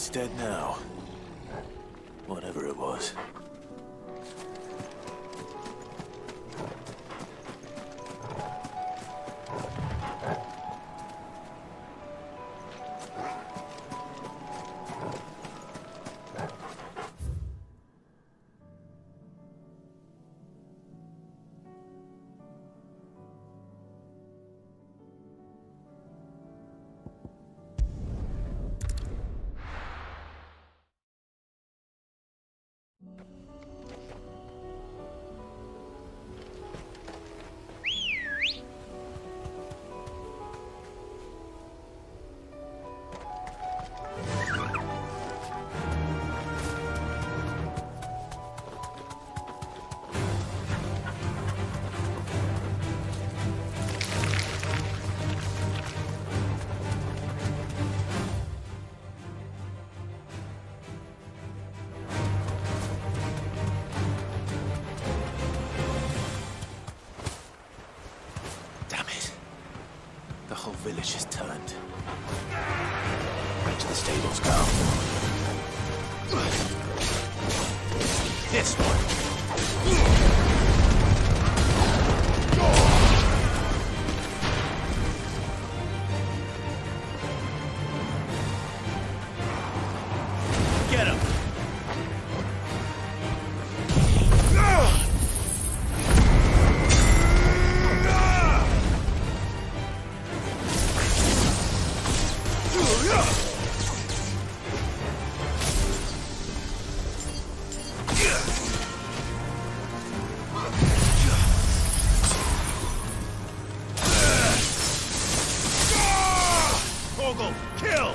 It's dead now. Whatever it was. Village has turned. Back to the stables go. This one. Get him. Kill!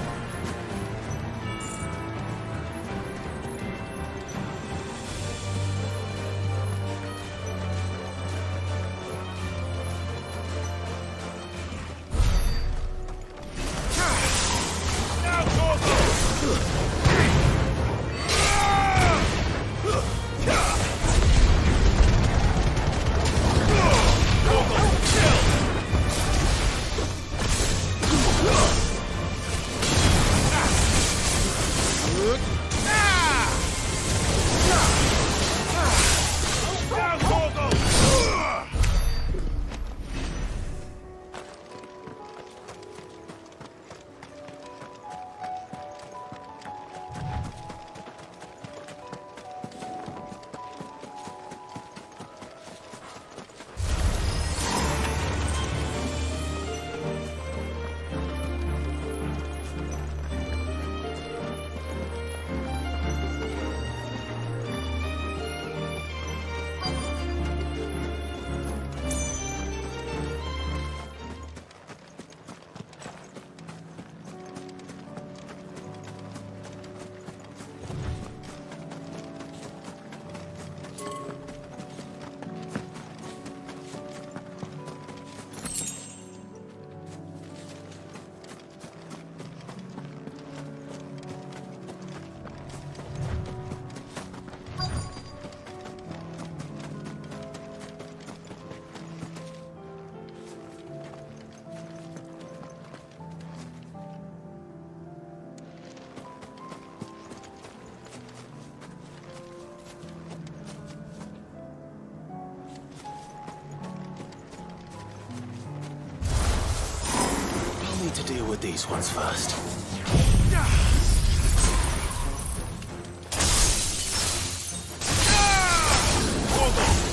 To deal with these ones first.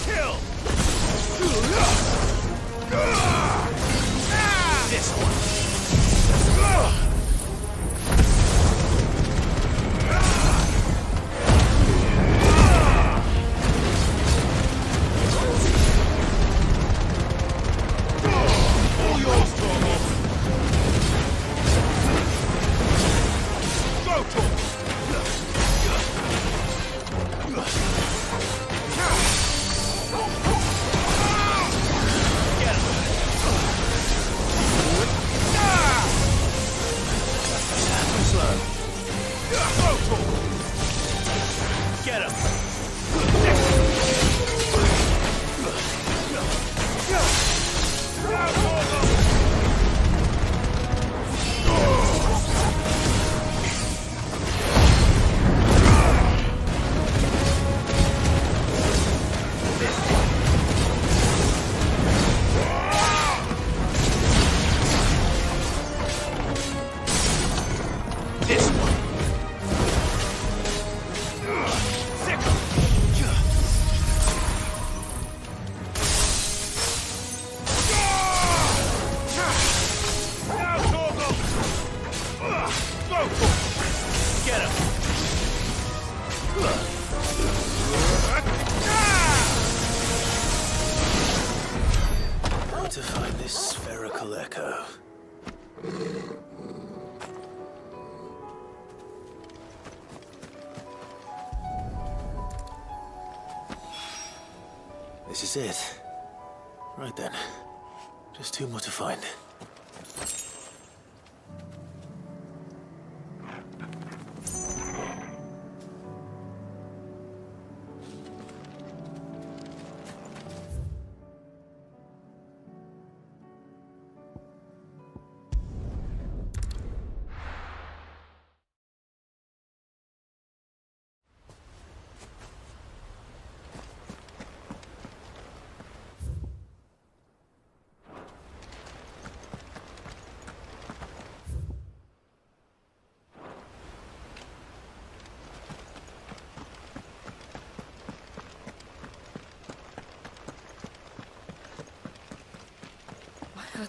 Kill! This one. All yours, Torgal. This is it. Right then. Just two more to find.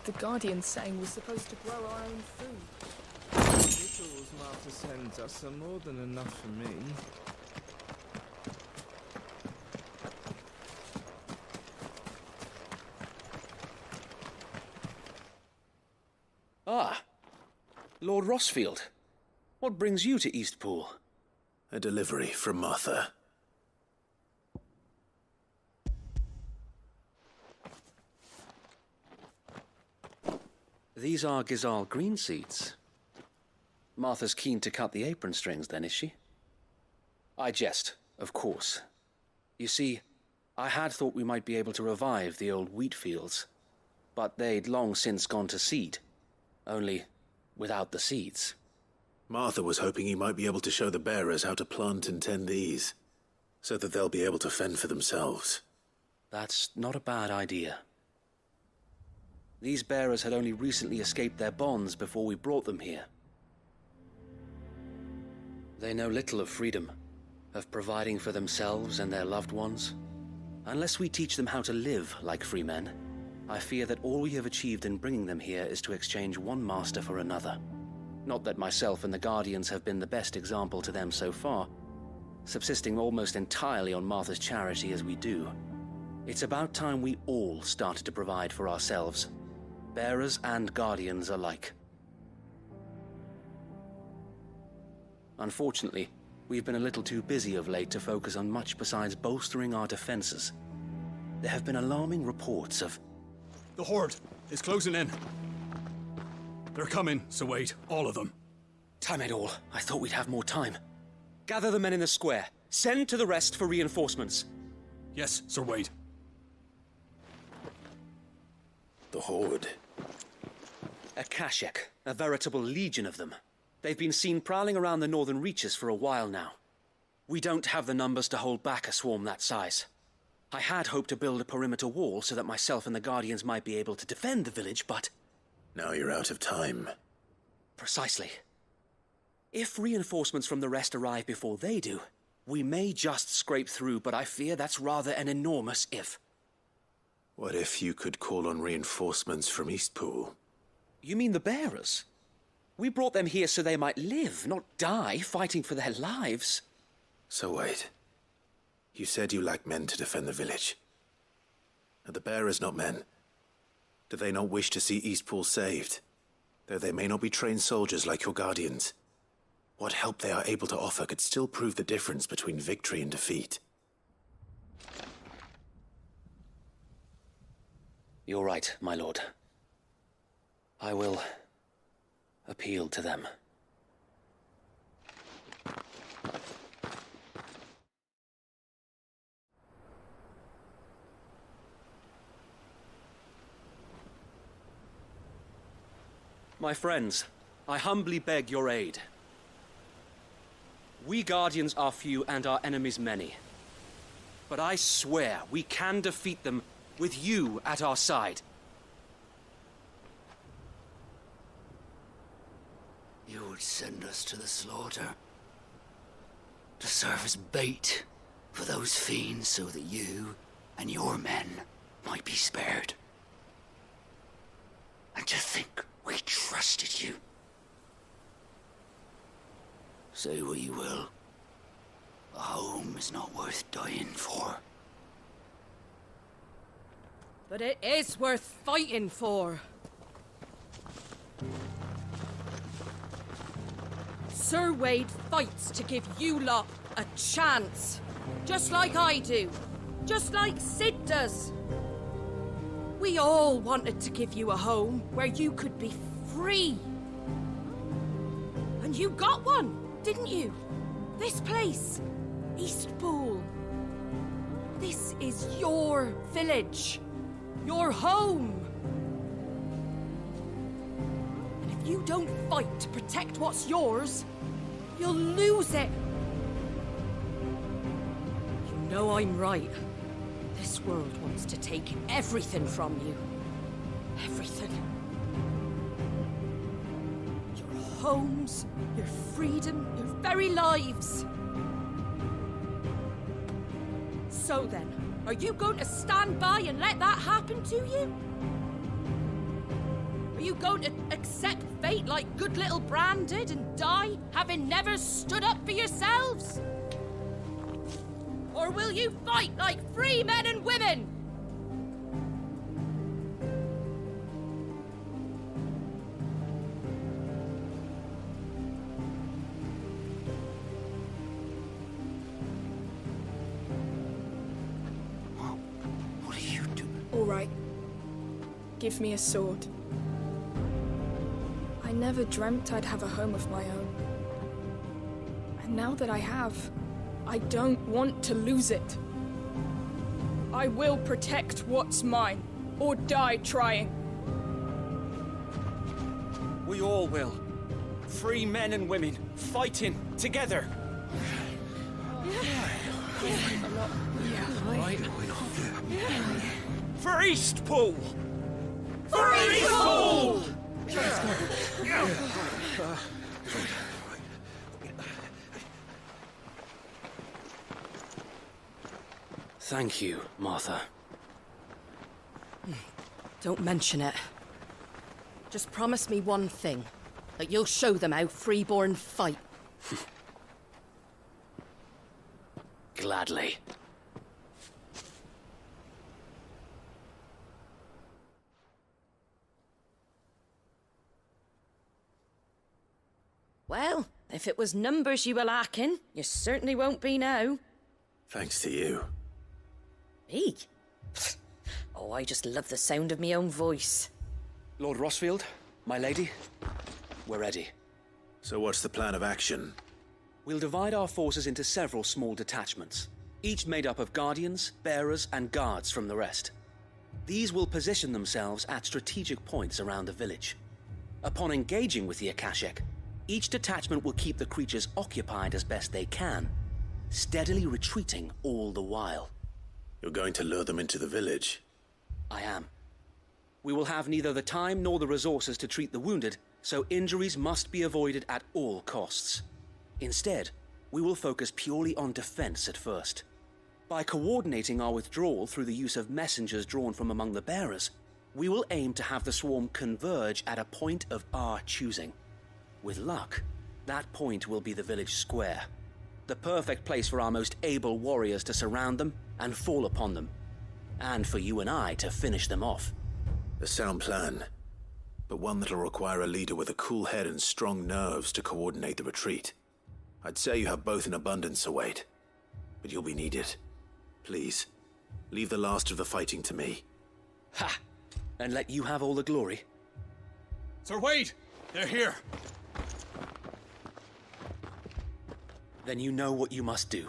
The Guardians saying we're supposed to grow our own food. The victuals Martha sends us are more than enough for me. Ah, Lord Rossfield. What brings you to Eastpool? A delivery from Martha. These are Gizal green seeds. Martha's keen to cut the apron strings, then, is she? I jest, of course. You see, I had thought we might be able to revive the old wheat fields, but they'd long since gone to seed, only without the seeds. Martha was hoping he might be able to show the bearers how to plant and tend these, so that they'll be able to fend for themselves. That's not a bad idea. These bearers had only recently escaped their bonds before we brought them here. They know little of freedom, of providing for themselves and their loved ones. Unless we teach them how to live like free men, I fear that all we have achieved in bringing them here is to exchange one master for another. Not that myself and the Guardians have been the best example to them so far, subsisting almost entirely on Martha's charity as we do. It's about time we all started to provide for ourselves. Bearers and Guardians alike. Unfortunately, we've been a little too busy of late to focus on much besides bolstering our defenses. There have been alarming reports of... The Horde is closing in. They're coming, so wait, all of them. Damn it all, I thought we'd have more time. Gather the men in the square. Send to the rest for reinforcements. Yes, Sir Wade. The Horde. A Kashek, a veritable legion of them. They've been seen prowling around the northern reaches for a while now. We don't have the numbers to hold back a swarm that size. I had hoped to build a perimeter wall so that myself and the Guardians might be able to defend the village, but... Now you're out of time. Precisely. If reinforcements from the rest arrive before they do, we may just scrape through, but I fear that's rather an enormous if. What if you could call on reinforcements from Eastpool? You mean the bearers? We brought them here so they might live, not die fighting for their lives. So wait. You said you lack men to defend the village. Are the bearers not men? Do they not wish to see Eastpool saved? Though they may not be trained soldiers like your Guardians. What help they are able to offer could still prove the difference between victory and defeat. You're right, my lord. I will appeal to them. My friends, I humbly beg your aid. We Guardians are few and our enemies many. But I swear we can defeat them with you at our side. You would send us to the slaughter. To serve as bait for those fiends so that you and your men might be spared. And to think we trusted you. Say what you will. A home is not worth dying for. But it is worth fighting for. Sir Wade fights to give you lot a chance, just like I do. just like Sid does. We all wanted to give you a home where you could be free. And you got one, didn't you? This place, Eastpool. This is your village, your home. And if you don't fight to protect what's yours, you'll lose it. You know I'm right. This world wants to take everything from you. Everything. Your homes, your freedom, your very lives. So then, are you going to stand by and let that happen to you? Are you going to accept fate like good little Bran did and die, having never stood up for yourselves? Or will you fight like free men and women? What are you doing? All right. Give me a sword. I never dreamt I'd have a home of my own. And now that I have, I don't want to lose it. I will protect what's mine, or die trying. We all will. Free men and women, fighting together. For Eastpool! For Eastpool! Thank you, Martha. Don't mention it. Just promise me one thing. That you'll show them how freeborn fight. Gladly. Well, if it was numbers you were lacking, you certainly won't be now. Thanks to you. Me? Oh, I just love the sound of my own voice. Lord Rossfield, my lady, we're ready. So what's the plan of action? We'll divide our forces into several small detachments, each made up of guardians, bearers, and guards from the rest. These will position themselves at strategic points around the village. Upon engaging with the Akashic, each detachment will keep the creatures occupied as best they can, steadily retreating all the while. You're going to lure them into the village? I am. We will have neither the time nor the resources to treat the wounded, so injuries must be avoided at all costs. Instead, we will focus purely on defense at first. By coordinating our withdrawal through the use of messengers drawn from among the bearers, we will aim to have the swarm converge at a point of our choosing. With luck, that point will be the village square. The perfect place for our most able warriors to surround them and fall upon them. And for you and I to finish them off. A sound plan, but one that'll require a leader with a cool head and strong nerves to coordinate the retreat. I'd say you have both in abundance, Sir Wade, but you'll be needed. Please, leave the last of the fighting to me. Ha! And let you have all the glory. Sir Wade! They're here! Then you know what you must do.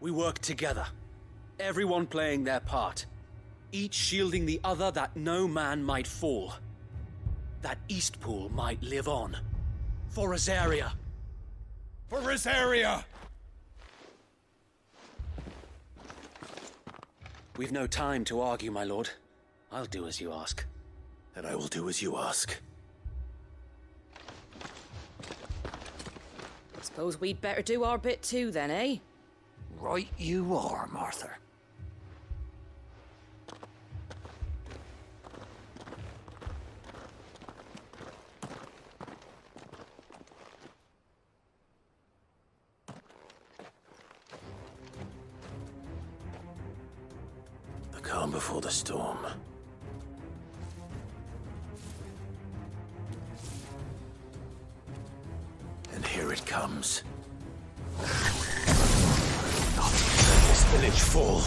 We work together, everyone playing their part, each shielding the other that no man might fall, that Eastpool might live on. For Rosaria! For Rosaria! We've no time to argue, my lord. I'll do as you ask. And I will do as you ask. Suppose we'd better do our bit too then, eh? Right you are, Martha. The calm before the storm. And here it comes. Not this Lich fall.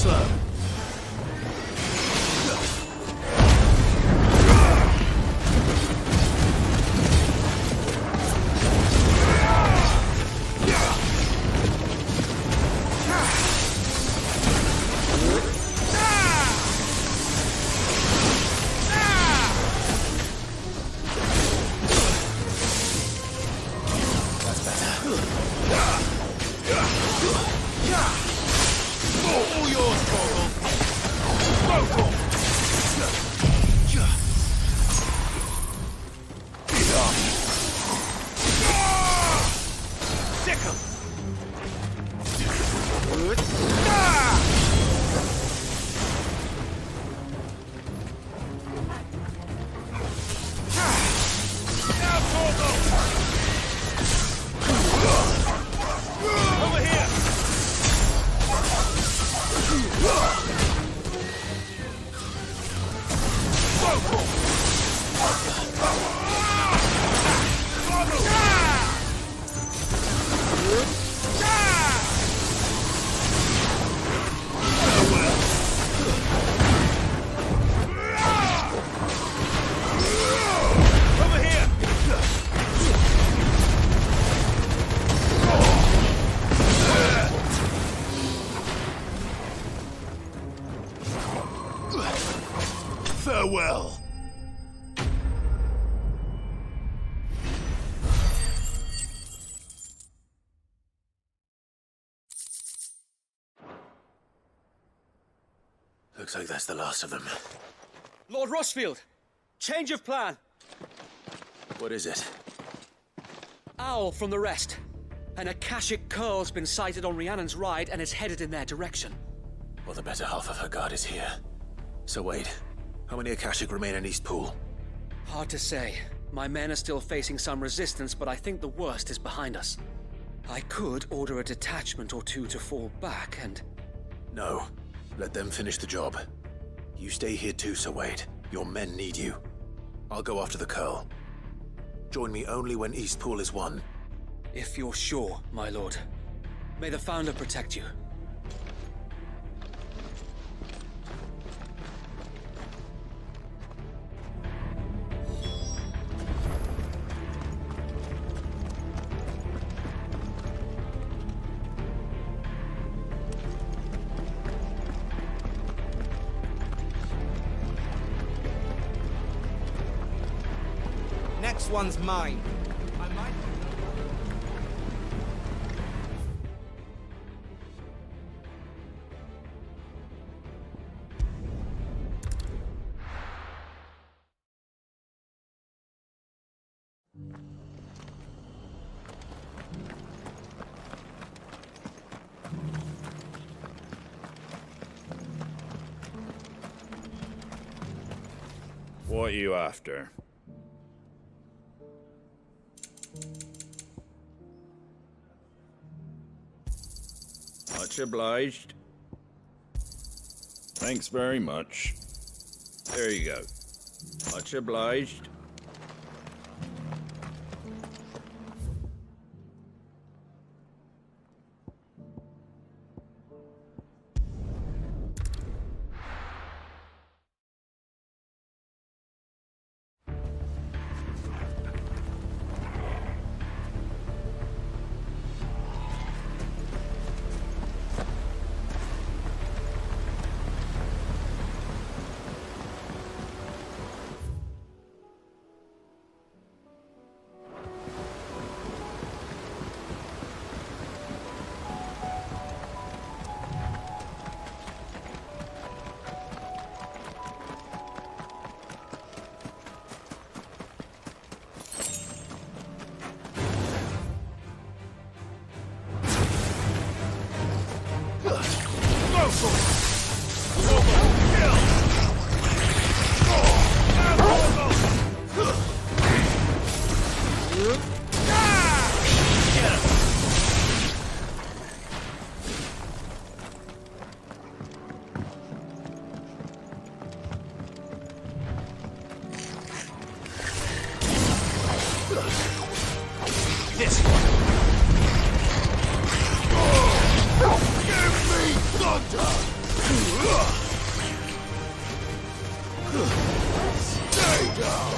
Slow. All yours, Torgal. Sick 'em. Now, Torgal. Over here. Over here. Farewell. Looks like that's the last of them. Lord Rossfield, change of plan. What is it? Owl from the rest. An Akashic curl's been sighted on Rhiannon's ride and is headed in their direction. Well, the better half of her guard is here. So wait, how many Akashic remain in East Pool? Hard to say. My men are still facing some resistance, but I think the worst is behind us. I could order a detachment or two to fall back and... No. Let them finish the job. You stay here too, Sir Wade. Your men need you. I'll go after the Curl. Join me only when East Pool is won. If you're sure, my lord. May the Founder protect you. Next one's mine. I might... What are you after? Much obliged. Thanks very much. There you go. Much obliged. This give me thunder! Stay down!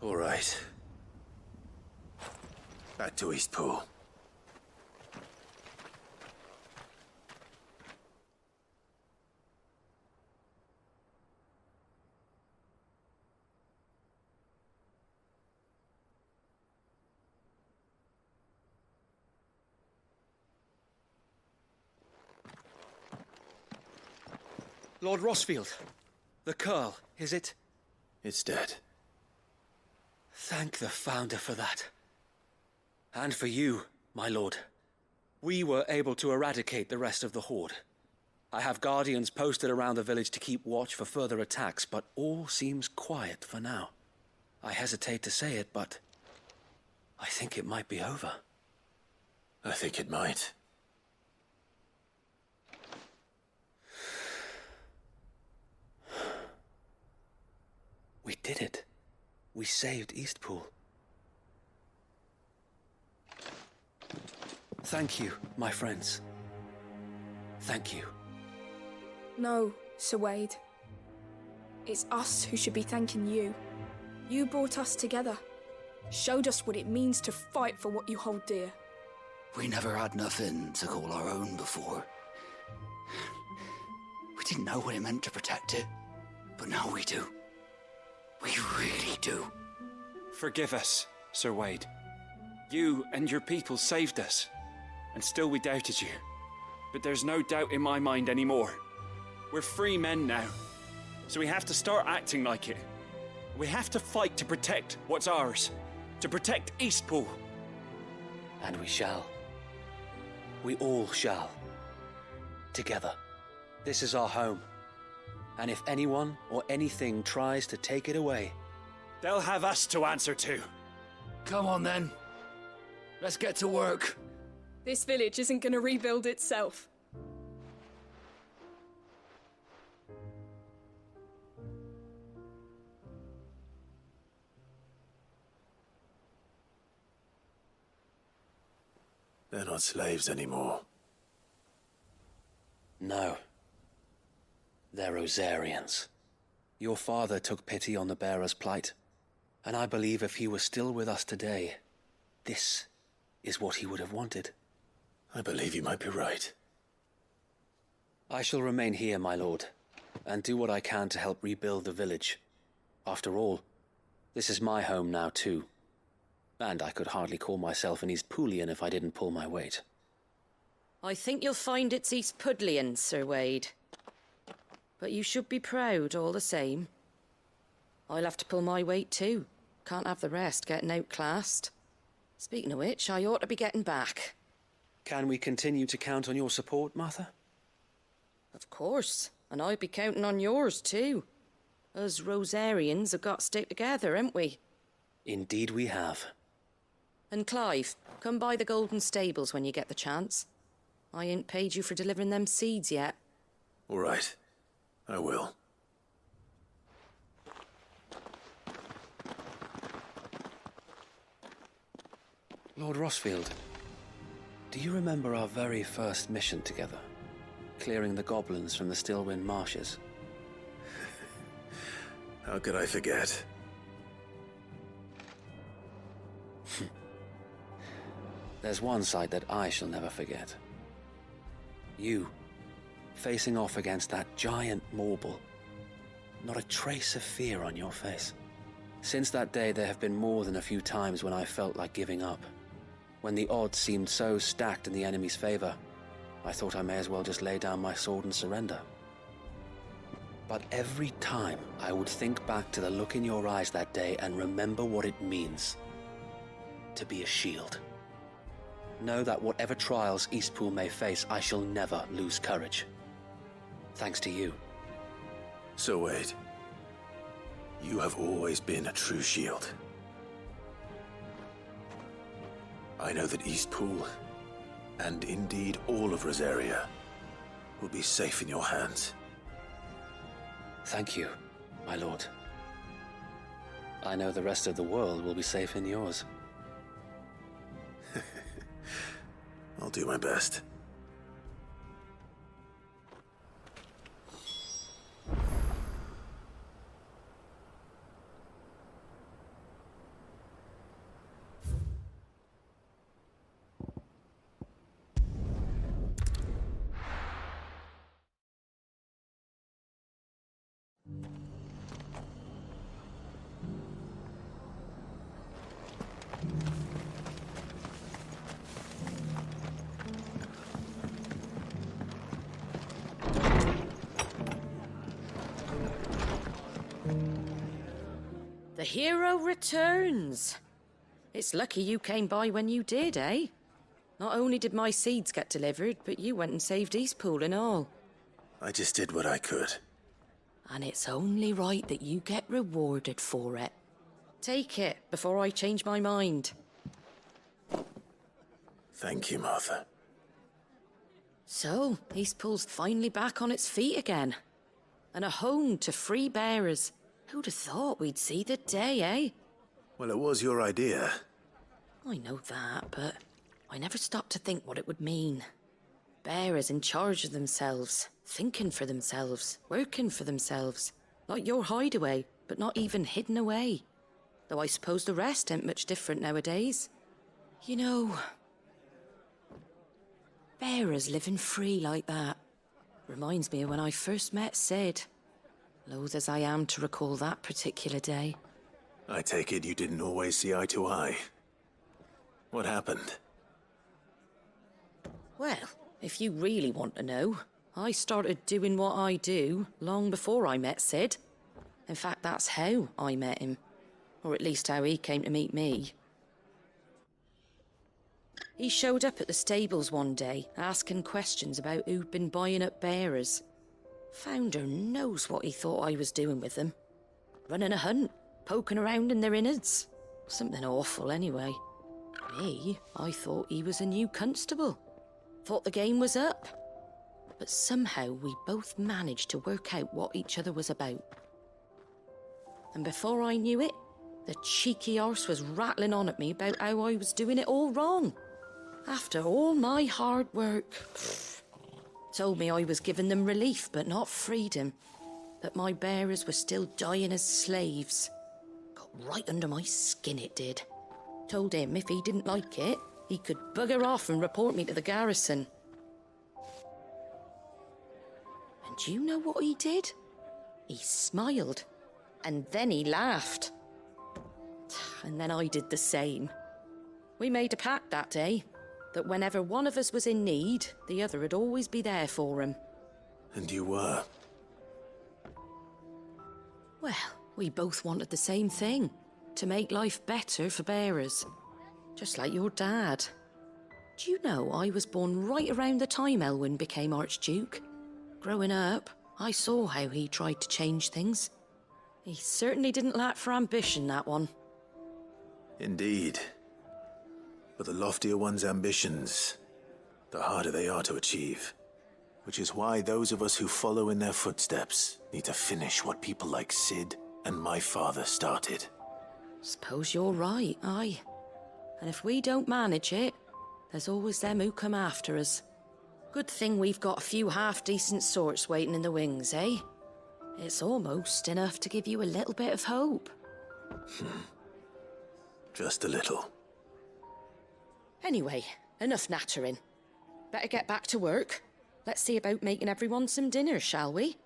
All right. Back to Eastpool. Lord Rossfield, the Curl, is it? It's dead. Thank the Founder for that. And for you, my lord. We were able to eradicate the rest of the Horde. I have guardians posted around the village to keep watch for further attacks, but all seems quiet for now. I hesitate to say it, but I think it might be over. I think it might. We did it. We saved Eastpool. Thank you, my friends. Thank you. No, Sir Wade. It's us who should be thanking you. You brought us together. Showed us what it means to fight for what you hold dear. We never had nothing to call our own before. We didn't know what it meant to protect it, but now we do. We really do. Forgive us, Sir Wade. You and your people saved us, and still we doubted you. But there's no doubt in my mind anymore. We're free men now, so we have to start acting like it. We have to fight to protect what's ours, to protect Eastpool. And we shall. We all shall. Together. This is our home. And if anyone or anything tries to take it away, they'll have us to answer to. Come on then. Let's get to work. This village isn't going to rebuild itself. They're not slaves anymore. No. They're Rosarians. Your father took pity on the bearer's plight, and I believe if he were still with us today, this is what he would have wanted. I believe you might be right. I shall remain here, my lord, and do what I can to help rebuild the village. After all, this is my home now too, and I could hardly call myself an East Poolian if I didn't pull my weight. I think you'll find it's East Pudlian, Sir Wade. But you should be proud all the same. I'll have to pull my weight too. Can't have the rest getting outclassed. Speaking of which, I ought to be getting back. Can we continue to count on your support, Martha? Of course, and I'll be counting on yours too. Us Rosarians have got to stick together, haven't we? Indeed we have. And Clive, come by the Golden Stables when you get the chance. I ain't paid you for delivering them seeds yet. All right. I will. Lord Rossfield, do you remember our very first mission together? Clearing the goblins from the Stillwind marshes? How could I forget? There's one sight that I shall never forget. You, facing off against that giant Morble. Not a trace of fear on your face. Since that day, there have been more than a few times when I felt like giving up. When the odds seemed so stacked in the enemy's favor, I thought I may as well just lay down my sword and surrender. But every time, I would think back to the look in your eyes that day and remember what it means to be a shield. Know that whatever trials Eastpool may face, I shall never lose courage. Thanks to you. So Wade, you have always been a true shield. I know that Eastpool, and indeed all of Rosaria, will be safe in your hands. Thank you, my lord. I know the rest of the world will be safe in yours. I'll do my best. The hero returns. It's lucky you came by when you did, eh? Not only did my seeds get delivered, but you went and saved Eastpool and all. I just did what I could. And it's only right that you get rewarded for it. Take it before I change my mind. Thank you, Martha. So, Eastpool's finally back on its feet again. And a home to free bearers. Who'd have thought we'd see the day, eh? Well, it was your idea. I know that, but I never stopped to think what it would mean. Bearers in charge of themselves, thinking for themselves, working for themselves. Like your hideaway, but not even hidden away. Though I suppose the rest ain't much different nowadays. You know, bearers living free like that reminds me of when I first met Sid. Loath as I am to recall that particular day. I take it you didn't always see eye to eye. What happened? Well, if you really want to know, I started doing what I do long before I met Sid. In fact, that's how I met him. Or at least how he came to meet me. He showed up at the stables one day, asking questions about who'd been buying up bearers. Founder knows what he thought I was doing with them. Running a hunt, poking around in their innards. Something awful anyway. Me, I thought he was a new constable. Thought the game was up. But somehow we both managed to work out what each other was about. And before I knew it, the cheeky arse was rattling on at me about how I was doing it all wrong. After all my hard work. Told me I was giving them relief, but not freedom. That my bearers were still dying as slaves. Got right under my skin, it did. Told him if he didn't like it, he could bugger off and report me to the garrison. And do you know what he did? He smiled, and then he laughed. And then I did the same. We made a pact that day, that whenever one of us was in need, the other would always be there for him. And you were? Well, we both wanted the same thing. To make life better for bearers. Just like your dad. Do you know I was born right around the time Elwyn became Archduke? Growing up, I saw how he tried to change things. He certainly didn't lack for ambition, that one. Indeed. But the loftier one's ambitions, the harder they are to achieve. Which is why those of us who follow in their footsteps need to finish what people like Sid and my father started. Suppose you're right, aye. And if we don't manage it, there's always them who come after us. Good thing we've got a few half-decent sorts waiting in the wings, eh? It's almost enough to give you a little bit of hope. Just a little. Anyway, enough nattering. Better get back to work. Let's see about making everyone some dinner, shall we?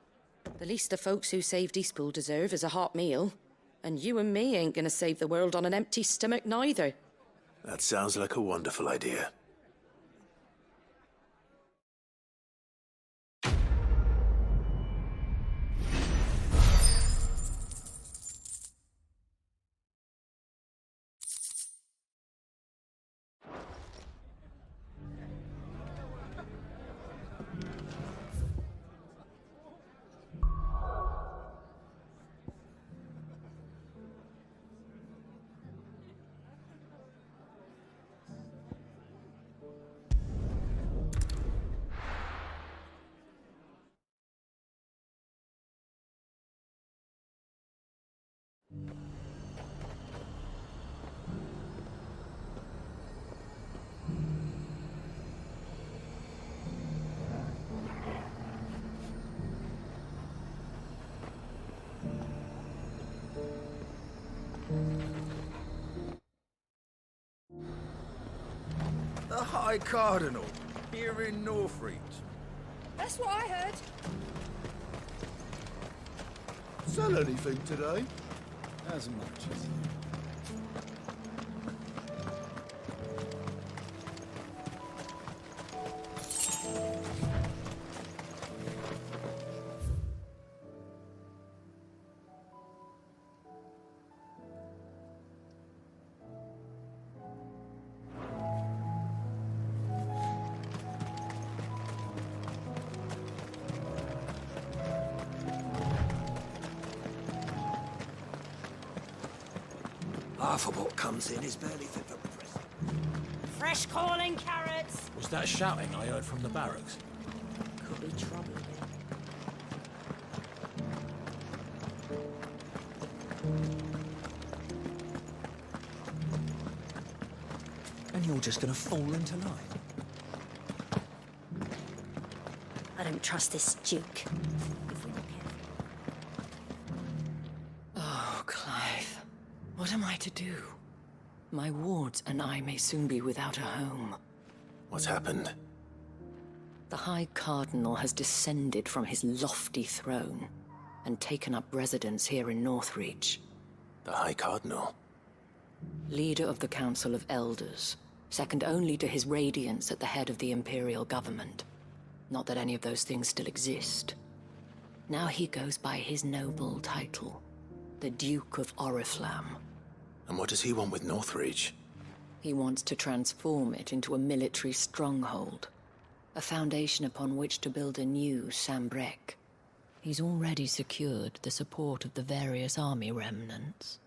The least the folks who saved Eastpool deserve is a hot meal. And you and me ain't gonna save the world on an empty stomach neither. That sounds like a wonderful idea. The High Cardinal, here in Northreach. That's what I heard. Sell anything today? As much as half of what comes in is barely fit for prison. Fresh calling carrots! Was that shouting I heard from the barracks? Could be trouble. And you're just gonna fall into line. I don't trust this Duke. Oh, Clive. What am I to do? My wards and I may soon be without a home. What's happened? The High Cardinal has descended from his lofty throne and taken up residence here in Northreach. The High Cardinal? Leader of the Council of Elders, second only to his Radiance at the head of the Imperial government. Not that any of those things still exist. Now he goes by his noble title, the Duke of Oriflamme. And what does he want with Northreach? He wants to transform it into a military stronghold, a foundation upon which to build a new Sambrek. He's already secured the support of the various army remnants,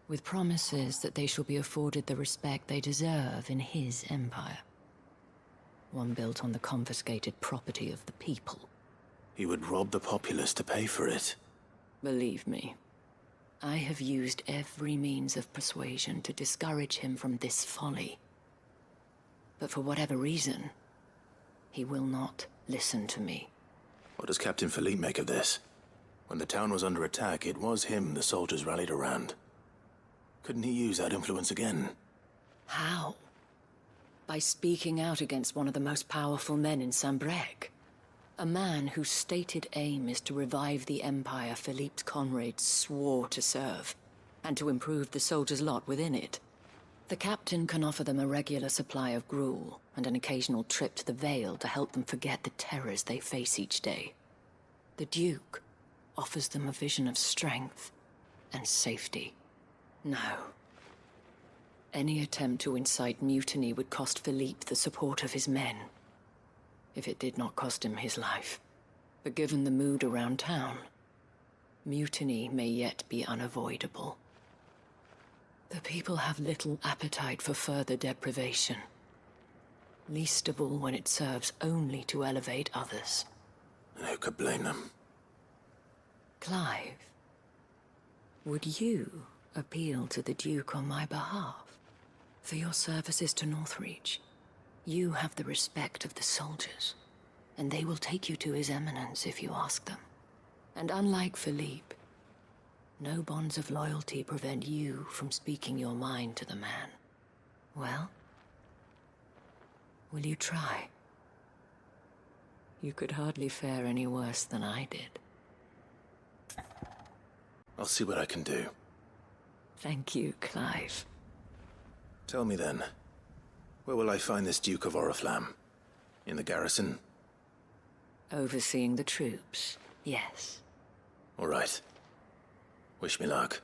with promises that they shall be afforded the respect they deserve in his empire. One built on the confiscated property of the people. He would rob the populace to pay for it. Believe me, I have used every means of persuasion to discourage him from this folly. But for whatever reason, He will not listen to me. What does Captain Philippe make of this? When the town was under attack, it was him the soldiers rallied around. Couldn't he use that influence again? How? By speaking out against one of the most powerful men in Sambrec. A man whose stated aim is to revive the empire Philippe's comrades swore to serve, and to improve the soldiers' lot within it. The captain can offer them a regular supply of gruel, and an occasional trip to the Vale to help them forget the terrors they face each day. The Duke offers them a vision of strength and safety. No. Any attempt to incite mutiny would cost Philippe the support of his men, if it did not cost him his life. But given the mood around town, mutiny may yet be unavoidable. The people have little appetite for further deprivation, least of all when it serves only to elevate others. Who could blame them? Clive, would you appeal to the Duke on my behalf? For your services to Northreach, you have the respect of the soldiers, and they will take you to His Eminence if you ask them. And unlike Philippe, no bonds of loyalty prevent you from speaking your mind to the man. Well, will you try? You could hardly fare any worse than I did. I'll see what I can do. Thank you, Clive. Tell me then, where will I find this Duke of Oriflamme? In the garrison? Overseeing the troops, yes. All right. Wish me luck.